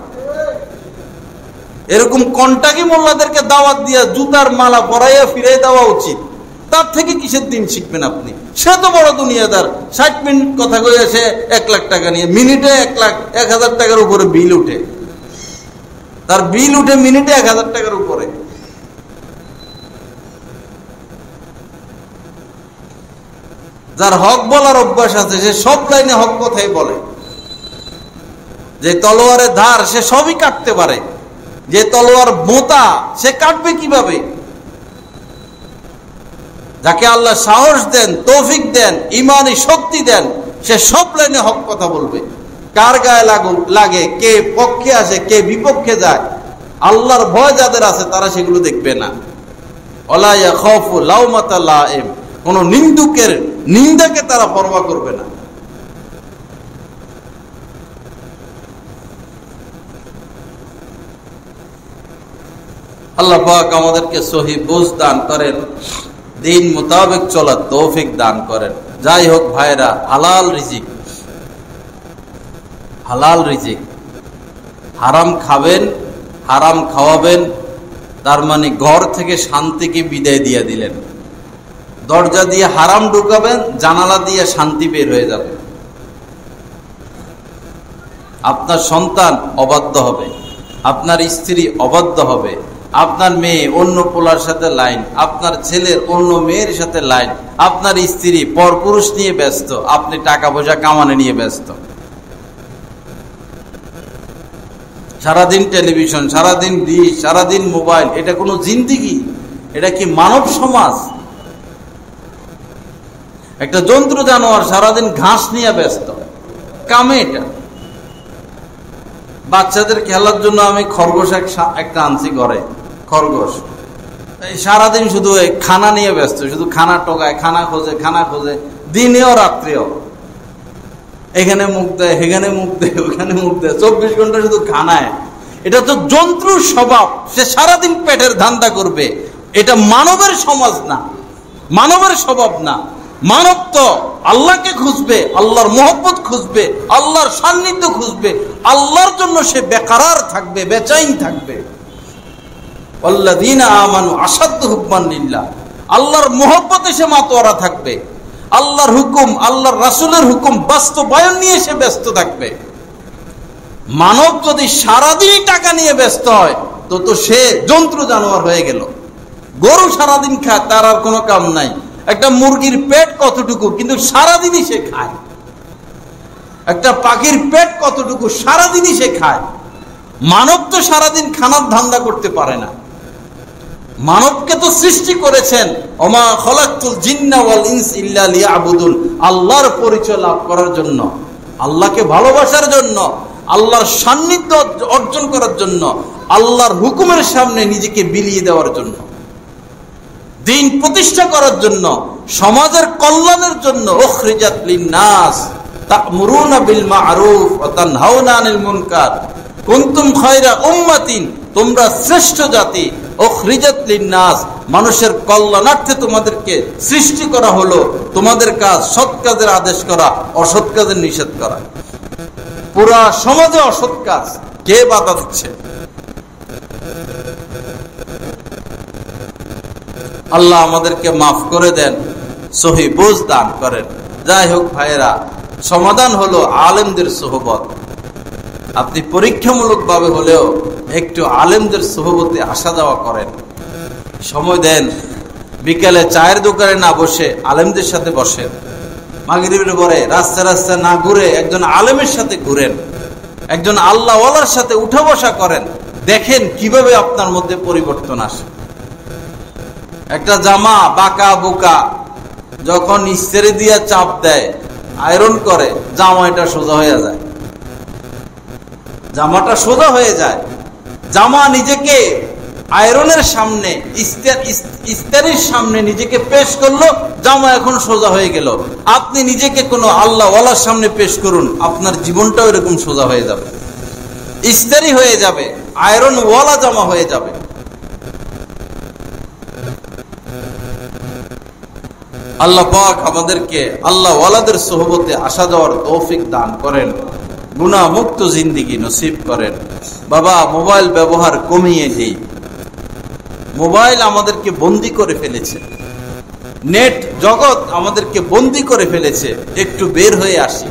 এরকম কন্টাকি মোল্লাদেরকে দাওয়াত দিয়ে জুতার মালা পরাইয়া ফিরাই দেওয়া উচিত। তার থেকে কিসের দিন শিখবেন আপনি? সে তো বড় দুনিয়াদার। 60 মিনিট কথা কয়ে সে 1 লাখ টাকা নিয়ে, মিনিটে 1,00,000 টাকার উপরে বিল উঠে। তার বিল উঠে মিনিটে 1,000 টাকার উপরে। যার হক বলার অভ্যাস আছে সে সব লাইনে হক কথাই বলে। যে তলোয়ারের ধার সে সবই কাটতে পারে, যে তলোয়ার বোঁতা সে কাটবে কিভাবে? যাকে আল্লাহ সাহস দেন, তৌফিক দেন, ইমানি শক্তি দেন, সে সব লাইনে হক কথা বলবে। কার গায়ে লাগে, কে পক্ষে আসে, কে বিপক্ষে যায়, আল্লাহর ভয় যাদের আছে তারা সেগুলো দেখবে না। ওয়ালা ইয়াখাফু লাউমাতা লাইম, কোন নিন্দুকের নিন্দাকে তারা পরোয়া করবে না। আল্লাহ পাক আমাদেরকে সহি বুঝ দান করেন, দিন মোতাবেক চলার তৌফিক দান করেন। যাই হোক ভাইরা, হালাল রিজিক, হালাল রিজিক। হারাম খাবেন, হারাম খাওয়াবেন, তার মানে ঘর থেকে শান্তিকে বিদায় দিয়ে দিলেন। দরজা দিয়ে হারাম ঢুকাবেন, জানালা দিয়ে শান্তি বের হয়ে যাবে। আপনার সন্তান অবাধ্য হবে, আপনার স্ত্রী অবাধ্য হবে, আপনার মেয়ে অন্য পোলার সাথে লাইন, আপনার ছেলের অন্য মেয়ের সাথে লাইন, আপনার স্ত্রী পরপুরুষ নিয়ে ব্যস্ত, আপনি টাকা পয়সা কামানো নিয়ে ব্যস্ত। সারাদিন টেলিভিশন, সারাদিন ডিশ, সারাদিন মোবাইল। এটা কোনো জিন্দেগি? এটা কি মানব সমাজ? একটা জন্তু জানোয়ার সারাদিন ঘাস নিয়ে ব্যস্ত, কামে এটা। বাচ্চাদের খেলার জন্য আমি খরগোশ একটা আনছি ঘরে, খরগোশ। সারাদিন শুধু খানা নিয়ে ব্যস্ত, শুধু খানা টোকায়, খানা খোঁজে দিনেও রাত্রেও। এখানে মুখ দেয়, সেখানে মুখ দেয়, ওখানে মুখ দেয়, 24 ঘন্টা শুধু খানায়। এটা তো জন্তুর স্বভাব, সে সারাদিন পেটের ধান্দা করবে। এটা মানবের সমাজ না, মানবের স্বভাব না। মানব তো আল্লাহকে খুঁজবে, আল্লাহর মহব্বত খুঁজবে, আল্লাহর সান্নিধ্য খুঁজবে। আল্লাহর জন্য সে বেকারার থাকবে, বেচাইন থাকবে। আল্লাযীনা আমানু আশাদ্দু হুব্বান লিল্লাহ, আল্লাহর মহব্বতে সে মাতোয়ারা থাকবে। আল্লাহর হুকুম, আল্লাহর রাসূলের হুকুম বাস্তবায়ন নিয়ে সে ব্যস্ত থাকবে। মানব যদি সারাদিন টাকা নিয়ে ব্যস্ত হয় তো সে জন্তু জানোয়ার হয়ে গেল। গরু সারাদিন খায়, তার আর কোনো কাম নাই। একটা মুরগির পেট কতটুকু, কিন্তু সারাদিনই সে খায়। একটা পাখির পেট কতটুকু, সারাদিনই সে খায়। মানব তো সারাদিন খানার ধান্দা করতে পারে না। মানবকে তো সৃষ্টি করেছেন ওমা খলাকতুল জিন্না ওয়াল ইনস ইল্লা লিয়াবুদুন, আল্লাহর পরিচয় লাভ করার জন্য, আল্লাহকে ভালোবাসার জন্য, আল্লাহর সান্নিধ্য অর্জন করার জন্য, আল্লাহর হুকুমের সামনে নিজেকে বিলিয়ে দেওয়ার জন্য, দিন প্রতিষ্ঠা করার জন্য, সমাজের কল্যাণের জন্য। উখরিজাত লিন-নাস তা'মুরুনা বিল মা'রুফ ওয়া তানহাউনা আনিল মুনকার কুনতুম খায়রা উম্মাতিন, তোমরা শ্রেষ্ঠ জাতি। উখরিজাত লিন-নাস, মানুষের কল্যাণার্থে তোমাদেরকে সৃষ্টি করা হলো। তোমাদের কাজ সৎ কাজের আদেশ করা, অসৎ কাজের নিষেধ করা। পুরা সমাজে অসৎ কাজ, কে বাধা দিচ্ছে? আল্লাহ আমাদেরকে মাফ করে দেন, সহি বুঝ দান করেন। যাই হোক ভাইয়েরা, সমাধান হলো আলেমদের সোহবত। আপনি পরীক্ষামূলক ভাবে হলেও একটু আলেমদের সোহবতে আসা যাওয়া করেন, সময় দেন। বিকেলে চায়ের দোকানে না বসে আলেমদের সাথে বসেন। মাগরিবের পরে রাস্তা রাস্তা না ঘুরে একজন আলেমের সাথে ঘুরেন, একজন আল্লাহওয়ালার সাথে উঠা বসা করেন। দেখেন কিভাবে আপনার মধ্যে পরিবর্তন আসে। একটা জামা বাঁকা বোকা যখন ইস্ত্রি দিয়ে চাপ দেয়, আয়রন করে, জামাটা সোজা হয়ে যায়, জামাটা সোজা হয়ে যায়। জামা নিজেকে আয়রনের সামনে, ইস্ত্রির সামনে নিজেকে পেশ করলো, জামা এখন সোজা হয়ে গেল। আপনি নিজেকে কোনো আল্লাহওয়ালার সামনে পেশ করুন, আপনার জীবনটাও এরকম সোজা হয়ে যাবে, ইস্ত্রি হয়ে যাবে, আয়রন ওয়ালা জামা হয়ে যাবে। আল্লাহ পাক আমাদেরকে আল্লাহ ওয়ালাদের সোহবতে আসা যাওয়ার তৌফিক দান করেন, গুনাহ মুক্ত জিন্দেগি নসিব করেন। বাবা, মোবাইল ব্যবহার কমিয়ে দিই। মোবাইল আমাদেরকে বন্দী করে ফেলেছে, নেট জগৎ আমাদেরকে বন্দী করে ফেলেছে। একটু বের হয়ে আসি,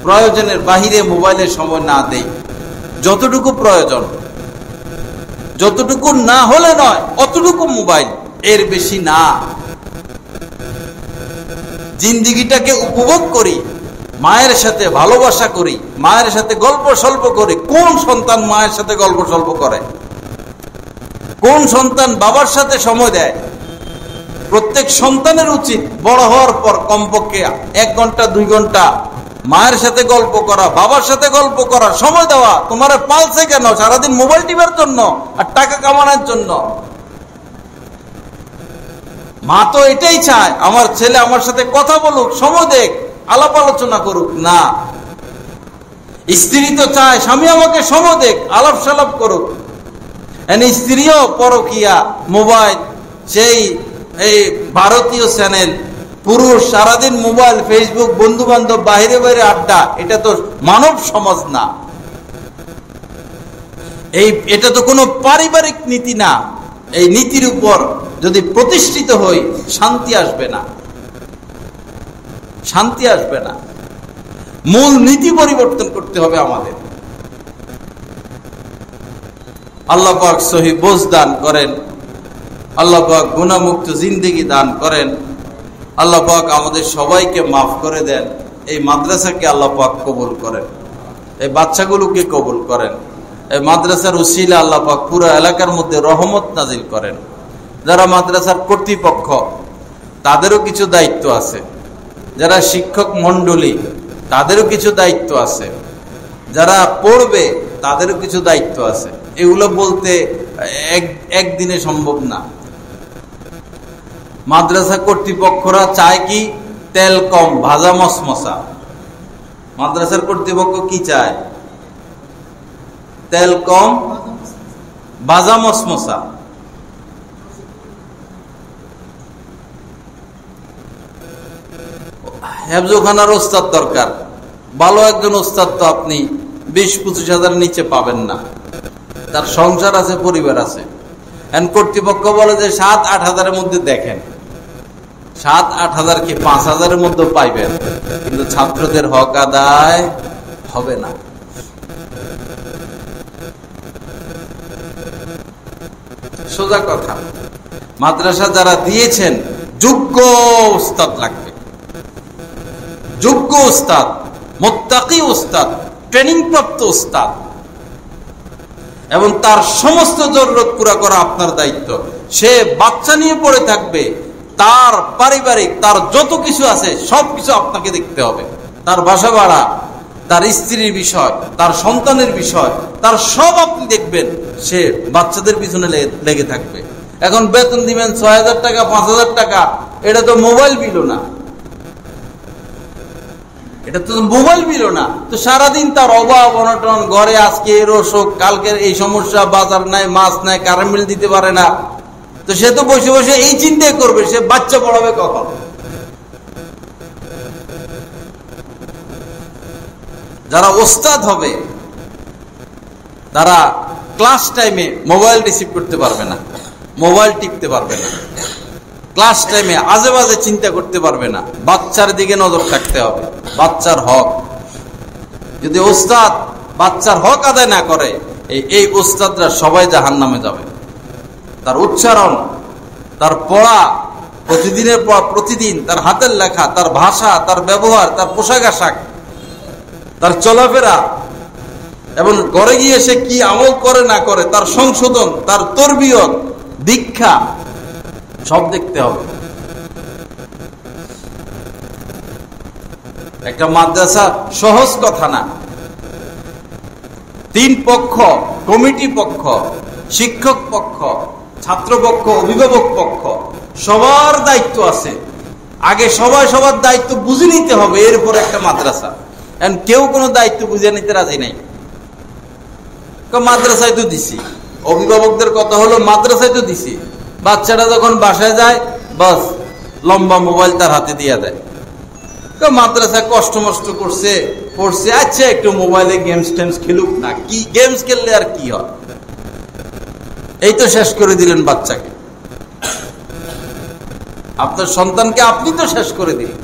প্রয়োজনের বাহিরে মোবাইলের সময় না দেই। যতটুকু প্রয়োজন, যতটুকু না হলে নয় অতটুকু মোবাইল, এর বেশি না। জিন্দিগিটাকে উপভোগ করি, মায়ের সাথে ভালোবাসা করি, মায়ের সাথে গল্প স্বল্প করি। কোন সন্তান মায়ের সাথে গল্প স্বল্প করে? কোন সন্তান বাবার সাথে সময় দেয়? প্রত্যেক সন্তানের উচিত বড় হওয়ার পর কমপক্ষে 1 ঘন্টা 2 ঘন্টা মায়ের সাথে গল্প করা, বাবার সাথে গল্প করা, সময় দেওয়া। তোমার পালছে কেন? সারাদিন মোবাইল টিপার জন্য আর টাকা কামানোর জন্য। মা তো এটাই চায় আমার ছেলে আমার সাথে কথা বলুক, সময় দেখ, আলাপ আলোচনা করুক। না, স্ত্রী তো চায় স্বামী আমাকে সময় দেখ, আলাপ সালাপ করুক। স্ত্রীও পরকিয়া, মোবাইল, সেই এই ভারতীয় চ্যানেল। পুরুষ সারাদিন মোবাইল, ফেসবুক, বন্ধু বান্ধব, বাইরে বাইরে আড্ডা। এটা তো মানব সমাজ না, এটা তো কোনো পারিবারিক নীতি না। এই নীতির উপর যদি প্রতিষ্ঠিত হই, শান্তি আসবে না, শান্তি আসবে না। মূল নীতি পরিবর্তন করতে হবে আমাদের। আল্লাহ পাক সহি বোঝ দান করেন, আল্লাহ পাক গুনাহমুক্ত জিন্দেগি দান করেন। আল্লাহ পাক আমাদের সবাইকে মাফ করে দেন। এই মাদ্রাসাকে আল্লাহ পাক কবুল করেন, এই বাচ্চাগুলোকে কবুল করেন। এই মাদ্রাসার উসিলা আল্লাহ পাক পুরো এলাকার মধ্যে রহমত নাজিল করেন। যারা মাদ্রাসার কর্তৃপক্ষ, তাদেরও কিছু দায়িত্ব আছে। যারা শিক্ষক মন্ডলী, তাদেরও কিছু দায়িত্ব আছে। যারা পড়বে তাদেরও কিছু দায়িত্ব আছে। এগুলো বলতে একদিনে সম্ভব না। মাদ্রাসা কর্তৃপক্ষরা চায় কি? তেল কম, ভাজা মশমশা। মাদ্রাসার কর্তৃপক্ষ কি চায়? তেল কম, ভাজা মশমশা। হেফজোখানার ওস্তাদ দরকার। ভালো একজন ওস্তাদ তো আপনি 20-25 হাজার নিচে পাবেন না। তার সংসার আছে, পরিবার আছে। কর্তৃপক্ষ বলে যে 7-8 হাজারের মধ্যে দেখেন। 7-8 হাজার কি 5 হাজারের মধ্যে পাইবেন, কিন্তু ছাত্রদের হক আদায় হবে না। সোজা কথা। মাদ্রাসা যারা দিয়েছেন, যোগ্য উস্তাদ লাগবে। যোগ্য উস্তাদ, মুত্তাকি উস্তাদ, ট্রেনিং প্রাপ্ত উস্তাদ, এবং তার সমস্ত জরুরত পুরা করা আপনার দায়িত্ব। সে বাচ্চা নিয়ে পড়ে থাকবে, তার পারিবারিক, তার যত কিছু আছে সবকিছু আপনাকে দেখতে হবে। তার বাসা ভাড়া, তার স্ত্রীর বিষয়, তার সন্তানের বিষয়, তার সব আপনি দেখবেন। সে বাচ্চাদের পিছনে লেগে থাকবে। এখন বেতন দিবেন 6,000 টাকা, 5,000 টাকা, এটা তো মোবাইল বিলও না। এটা তো মোবাইল বিলও না। তো সারাদিন তার অভাব অনটন, ঘরে আজকে এর অসুখ, কালকের এই সমস্যা, বাজার নাই, মাছ নাই, কারেন্ট বিল দিতে পারে না। তো সে তো বসে বসে এই চিন্তাই করবে সে বাচ্চা পড়াবে কখন। যারা ওস্তাদ হবে তারা ক্লাস টাইমে মোবাইল রিসিভ করতে পারবে না, মোবাইল টিপতে পারবে না, ক্লাস টাইমে আজে বাজে চিন্তা করতে পারবে না। বাচ্চার দিকে নজর রাখতে হবে, বাচ্চার হক। যদি ওস্তাদ বাচ্চার হক আদায় না করে, এই ওস্তাদরা সবাই জাহান্নামে যাবে। তার উচ্চারণ, তার পড়া, প্রতিদিনের পর প্রতিদিন তার হাতের লেখা, তার ভাষা, তার ব্যবহার, তার পোশাক আশাক, তার চলাফেরা, এবং ঘরে গিয়ে সে কি আমল করে না করে, তার সংশোধন, তার তরবিয়ত, দীক্ষা, সব দেখতে হবে। একটা মাদ্রাসা সহজ কথা না। 3 পক্ষ, কমিটি পক্ষ, শিক্ষক পক্ষ, ছাত্র পক্ষ, অভিভাবক পক্ষ, সবার দায়িত্ব আছে। আগে সবাই সবার দায়িত্ব বুঝে নিতে হবে, এরপর একটা মাদ্রাসা। কেউ কোনো দায়িত্ব বুঝে নিতে রাজি নাই। মাদ্রাসায় তো দিছি, অভিভাবকদের কথা হলো মাদ্রাসায় তো দিছি। বাচ্চাটা যখন বাসায় যায়, বাস লম্বা মোবাইল তার হাতে দিয়ে দেয়। মাদ্রাসায় কষ্ট মষ্ট করছে, পড়ছে, আচ্ছা একটু মোবাইলে গেমস টেমস খেলুক না। কি গেমস খেললে আর কি হয়? এই তো শেষ করে দিলেন বাচ্চাকে। আপনার সন্তানকে আপনি তো শেষ করে দিলেন।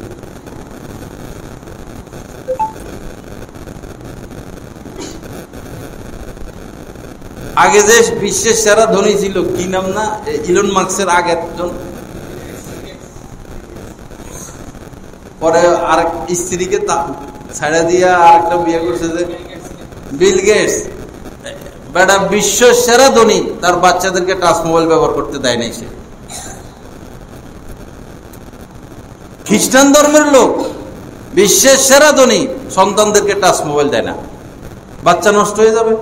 আগে যে বিশ্বের সেরা ধনী ছিল, কি নাম না, ইলন মাস্কের আগে একজন, পরে আর স্ত্রীকে ছাড়া দিয়া আরেকটা বিয়ে করছে যে বিল গেটস। বেটা বিশ্ব সেরা ধনী, তার বাচ্চাদেরকে টাচ মোবাইল ব্যবহার করতে দেয় নাই সে। খ্রিস্টান ধর্মের লোক, বিশ্বের সেরা ধনী, সন্তানদেরকে টাচ মোবাইল দেয় না। বাচ্চা নষ্ট হয়ে যাবে।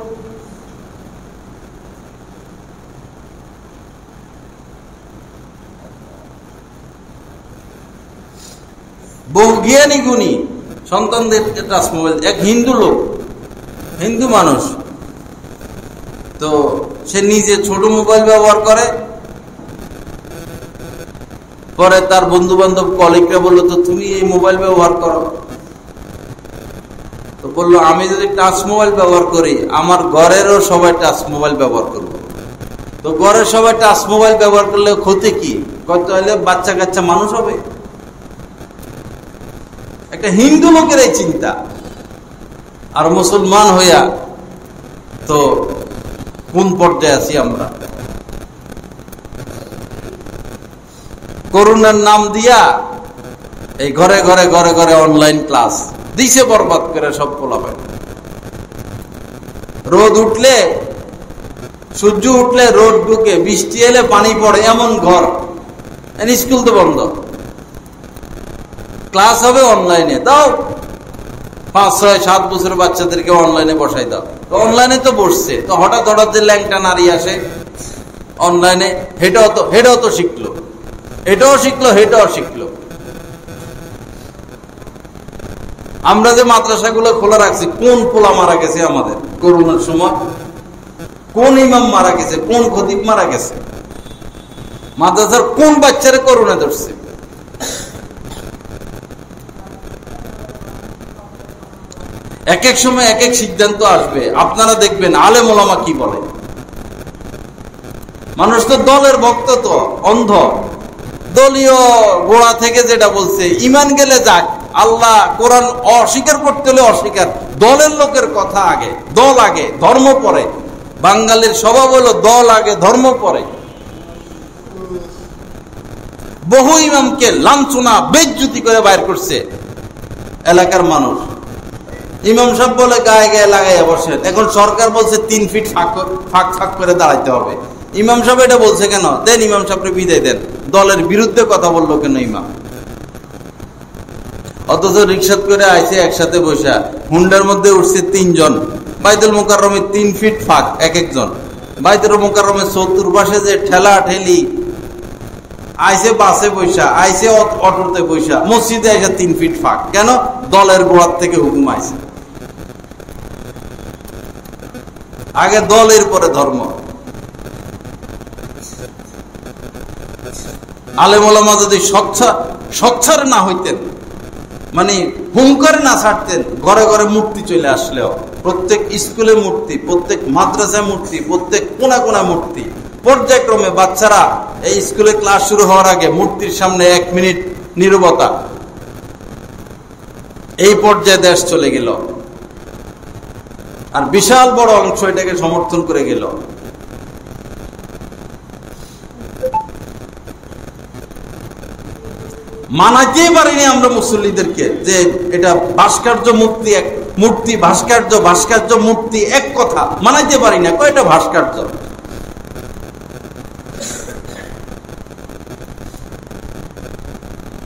বহু জ্ঞানী গুণী সন্তানদেরকে টাচ মোবাইল। এক হিন্দু লোক, হিন্দু মানুষ, তো সে নিজে ছোট মোবাইল ব্যবহার করে। পরে তার বন্ধু বান্ধব কলিগরা বললো, তো তুমি এই মোবাইল ব্যবহার করো। তো বললো, আমি যদি টাচ মোবাইল ব্যবহার করি, আমার ঘরেরও সবাই টাচ মোবাইল ব্যবহার করবো। তো ঘরের সবাই টাচ মোবাইল ব্যবহার করলে ক্ষতি কি? কত হলে বাচ্চা কাচ্চা মানুষ হবে। একটা হিন্দু লোকের এই চিন্তা। আর মুসলমান হইয়া তো কোন পর্যায়ে আছি আমরা? করোনার নাম দিয়া এই ঘরে ঘরে ঘরে ঘরে অনলাইন ক্লাস দিছে, বরবাদ করে সব পোলাবে। রোদ উঠলে, সূর্য উঠলে রোদ ঢুকে, বৃষ্টি এলে পানি পড়ে, এমন ঘর। স্কুল তো বন্ধ, ক্লাস হবে অনলাইনে। দাও 5, 6, 7 বছরের বাচ্চাদেরকে অনলাইনে বসাই দাও, তো অনলাইনে তো বসছে, তো হঠাৎ হঠাৎ যে ল্যাংটা নারী আসে অনলাইনে, হেটাও তো শিখলো, এটাও শিখলো, হেটাও শিখলো। আমরা যে মাদ্রাসাগুলো খোলা রাখছি, কোন পোলা মারা গেছে আমাদের করোনার সময়, কোন ইমাম মারা গেছে, কোন খতিব মারা গেছে, মাদ্রাসার কোন বাচ্চারে করোনা ধরছে? এক এক সময় এক এক সিদ্ধান্ত আসবে, আপনারা দেখবেন আলেম ওলামা কি বলে। মানুষ তো দলের ভক্ত, তো অন্ধ, দলীয় গোড়া থেকে যেটা বলছে ইমান গেলে যাক, আল্লাহ কোরআন অস্বীকার করতে হলে অস্বীকার, দলের লোকের কথা আগে, দল আগে, ধর্ম পরে। বাঙালির স্বভাব হলো দল আগে, ধর্ম পরে। বহু ইমামকে লাঞ্ছনা বেইজ্জতি করে বাইর করছে এলাকার মানুষ। ইমাম সাহেব বলে গায়ে গায়ে লাগাইয়া বসেন, এখন সরকার বলছে 3 ফিট ফাঁক করে দাঁড়াইতে হবে। ইমাম সাহেব এটা বলছে কেন? দেন ইমাম সাহেবকে বিদায় দেন। দলের বিরুদ্ধে কথা বললো কেন ইমাম? অথচ রিক্সা করে আইছে একসাথে বসা, হুন্ডার মধ্যে উঠছে 3 জন, বাইতুল মুকাররমে 3 ফিট ফাঁক এক একজন, বাইতুল মুকাররমে চতুর্পাশে যে ঠেলা ঠেলি, আইসে বাসে বৈশা, আইসে অটোতে বৈশা, মসজিদে আইসা 3 ফিট ফাঁক। কেন? দলের গোড়ার থেকে হুকুম আইছে। আগে দলের পরে ধর্ম। আলেম ওলামা যদি স্বচ্ছার না হইতেন, মানে হুঙ্কারে না ছাড়তেন, ঘরে ঘরে মূর্তি চলে আসলেও, প্রত্যেক স্কুলে মূর্তি, প্রত্যেক মাদ্রাসায় মূর্তি, প্রত্যেক কোনা কোনা মূর্তি, পর্যায়ক্রমে বাচ্চারা এই স্কুলে ক্লাস শুরু হওয়ার আগে মূর্তির সামনে 1 মিনিট নীরবতা, এই পর্যায়ে দেশ চলে গেল। আর বিশাল বড় অংশ এটাকে সমর্থন করে গেল। মানাতেই পারিনি আমরা মুসল্লিদেরকে যে এটা ভাস্কর্য মূর্তি, এক মূর্তি ভাস্কর্য মূর্তি এক কথা মানাইতে পারি না, কয়টা ভাস্কর্য।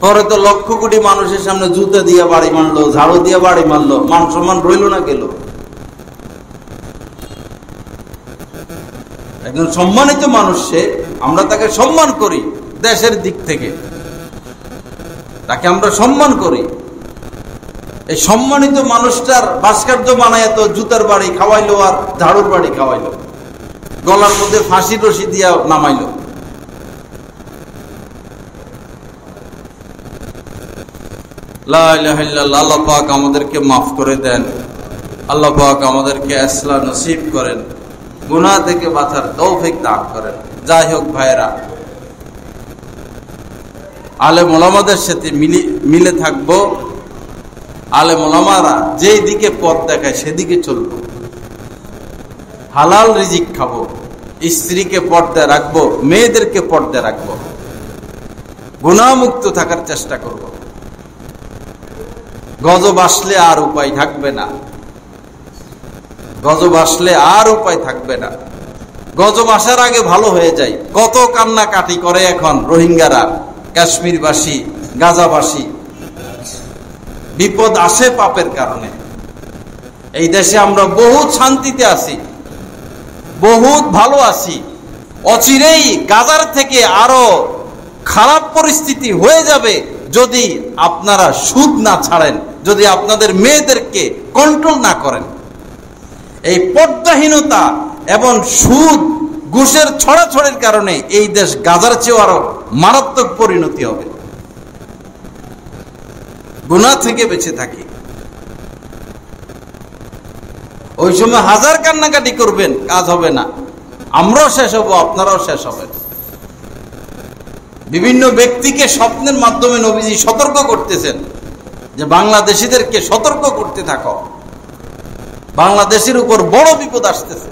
পরে তো লক্ষ কোটি মানুষের সামনে জুতা দিয়ে বাড়ি মারলো, ঝাড়ু দিয়ে বাড়ি মারলো, মান সম্মান রইল না গেল। একজন সম্মানিত মানুষ সে, আমরা তাকে সম্মান করি দেশের দিক থেকে, তাকে আমরা সম্মান করি। এই সম্মানিত মানুষটার ভাস্কর্য বানায় তো জুতার বাড়ি খাওয়াইলো আর ঝাড়ুর বাড়ি খাওয়াইলো, গলার মধ্যে ফাঁসি রশি দিয়া নামাইলো। লা ইলাহা ইল্লাল্লাহ। আল্লাহ পাক আমাদেরকে মাফ করে দেন, আল্লাহ পাক আমাদেরকে ইসলাম নসিব করেন, গুনাহ থেকে বাঁচার তৌফিক দান করেন। যাই হোক ভাইরা, আলেম ওলামাদের সাথে মিলে থাকবো। আলেম ওলামারা যেই দিকে পথ দেখায় সেদিকে চলবো, হালাল রিজিক খাবো, স্ত্রীকে পর্দায় রাখবো, মেয়েদেরকে পর্দায় রাখবো, গুনাহমুক্ত থাকার চেষ্টা করব। গজব আসলে আর উপায় থাকবে না, গজব আসলে আর উপায় থাকবে না। গজব আসার আগে ভালো হয়ে যায়। কত কান্নাকাটি করে এখন রোহিঙ্গারা, কাশ্মীরবাসী, গাজাবাসী। বিপদ আসে পাপের কারণে। এই দেশে আমরা বহুত শান্তিতে আছি, বহুত ভালো আছি। অচিরেই গাজার থেকে আরো খারাপ পরিস্থিতি হয়ে যাবে যদি আপনারা সুদ না ছাড়েন, যদি আপনাদের মেয়েদেরকে কন্ট্রোল না করেন। এই পর্দাহীনতা এবং সুদ ঘুষের ছড়াছড়ির কারণে এই দেশ গাজার চেয়ে আরো মারাত্মক পরিণতি হবে। গুনাহ থেকে বেঁচে থাকি। ওই সময় হাজার কান্নাকাটি করবেন, কাজ হবে না। আমরাও শেষ হব, আপনারাও শেষ হবেন। বিভিন্ন ব্যক্তিকে স্বপ্নের মাধ্যমে নবীজি সতর্ক করতেছেন যে বাংলাদেশিদেরকে সতর্ক করতে থাকো, বাংলাদেশের উপর বড় বিপদ আসতেছে।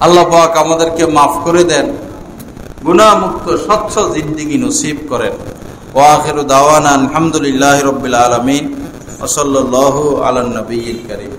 আল্লাহ পাক আমাদেরকে মাফ করে দেন, গুনাহ মুক্ত স্বচ্ছ জিন্দেগি নসিব করেন। ওয়া আখিরু দাওয়ানা আলহামদুলিল্লাহি রাব্বিল আলামিন ওয়া সাল্লাল্লাহু আলা নবিয়্যিল কারীম।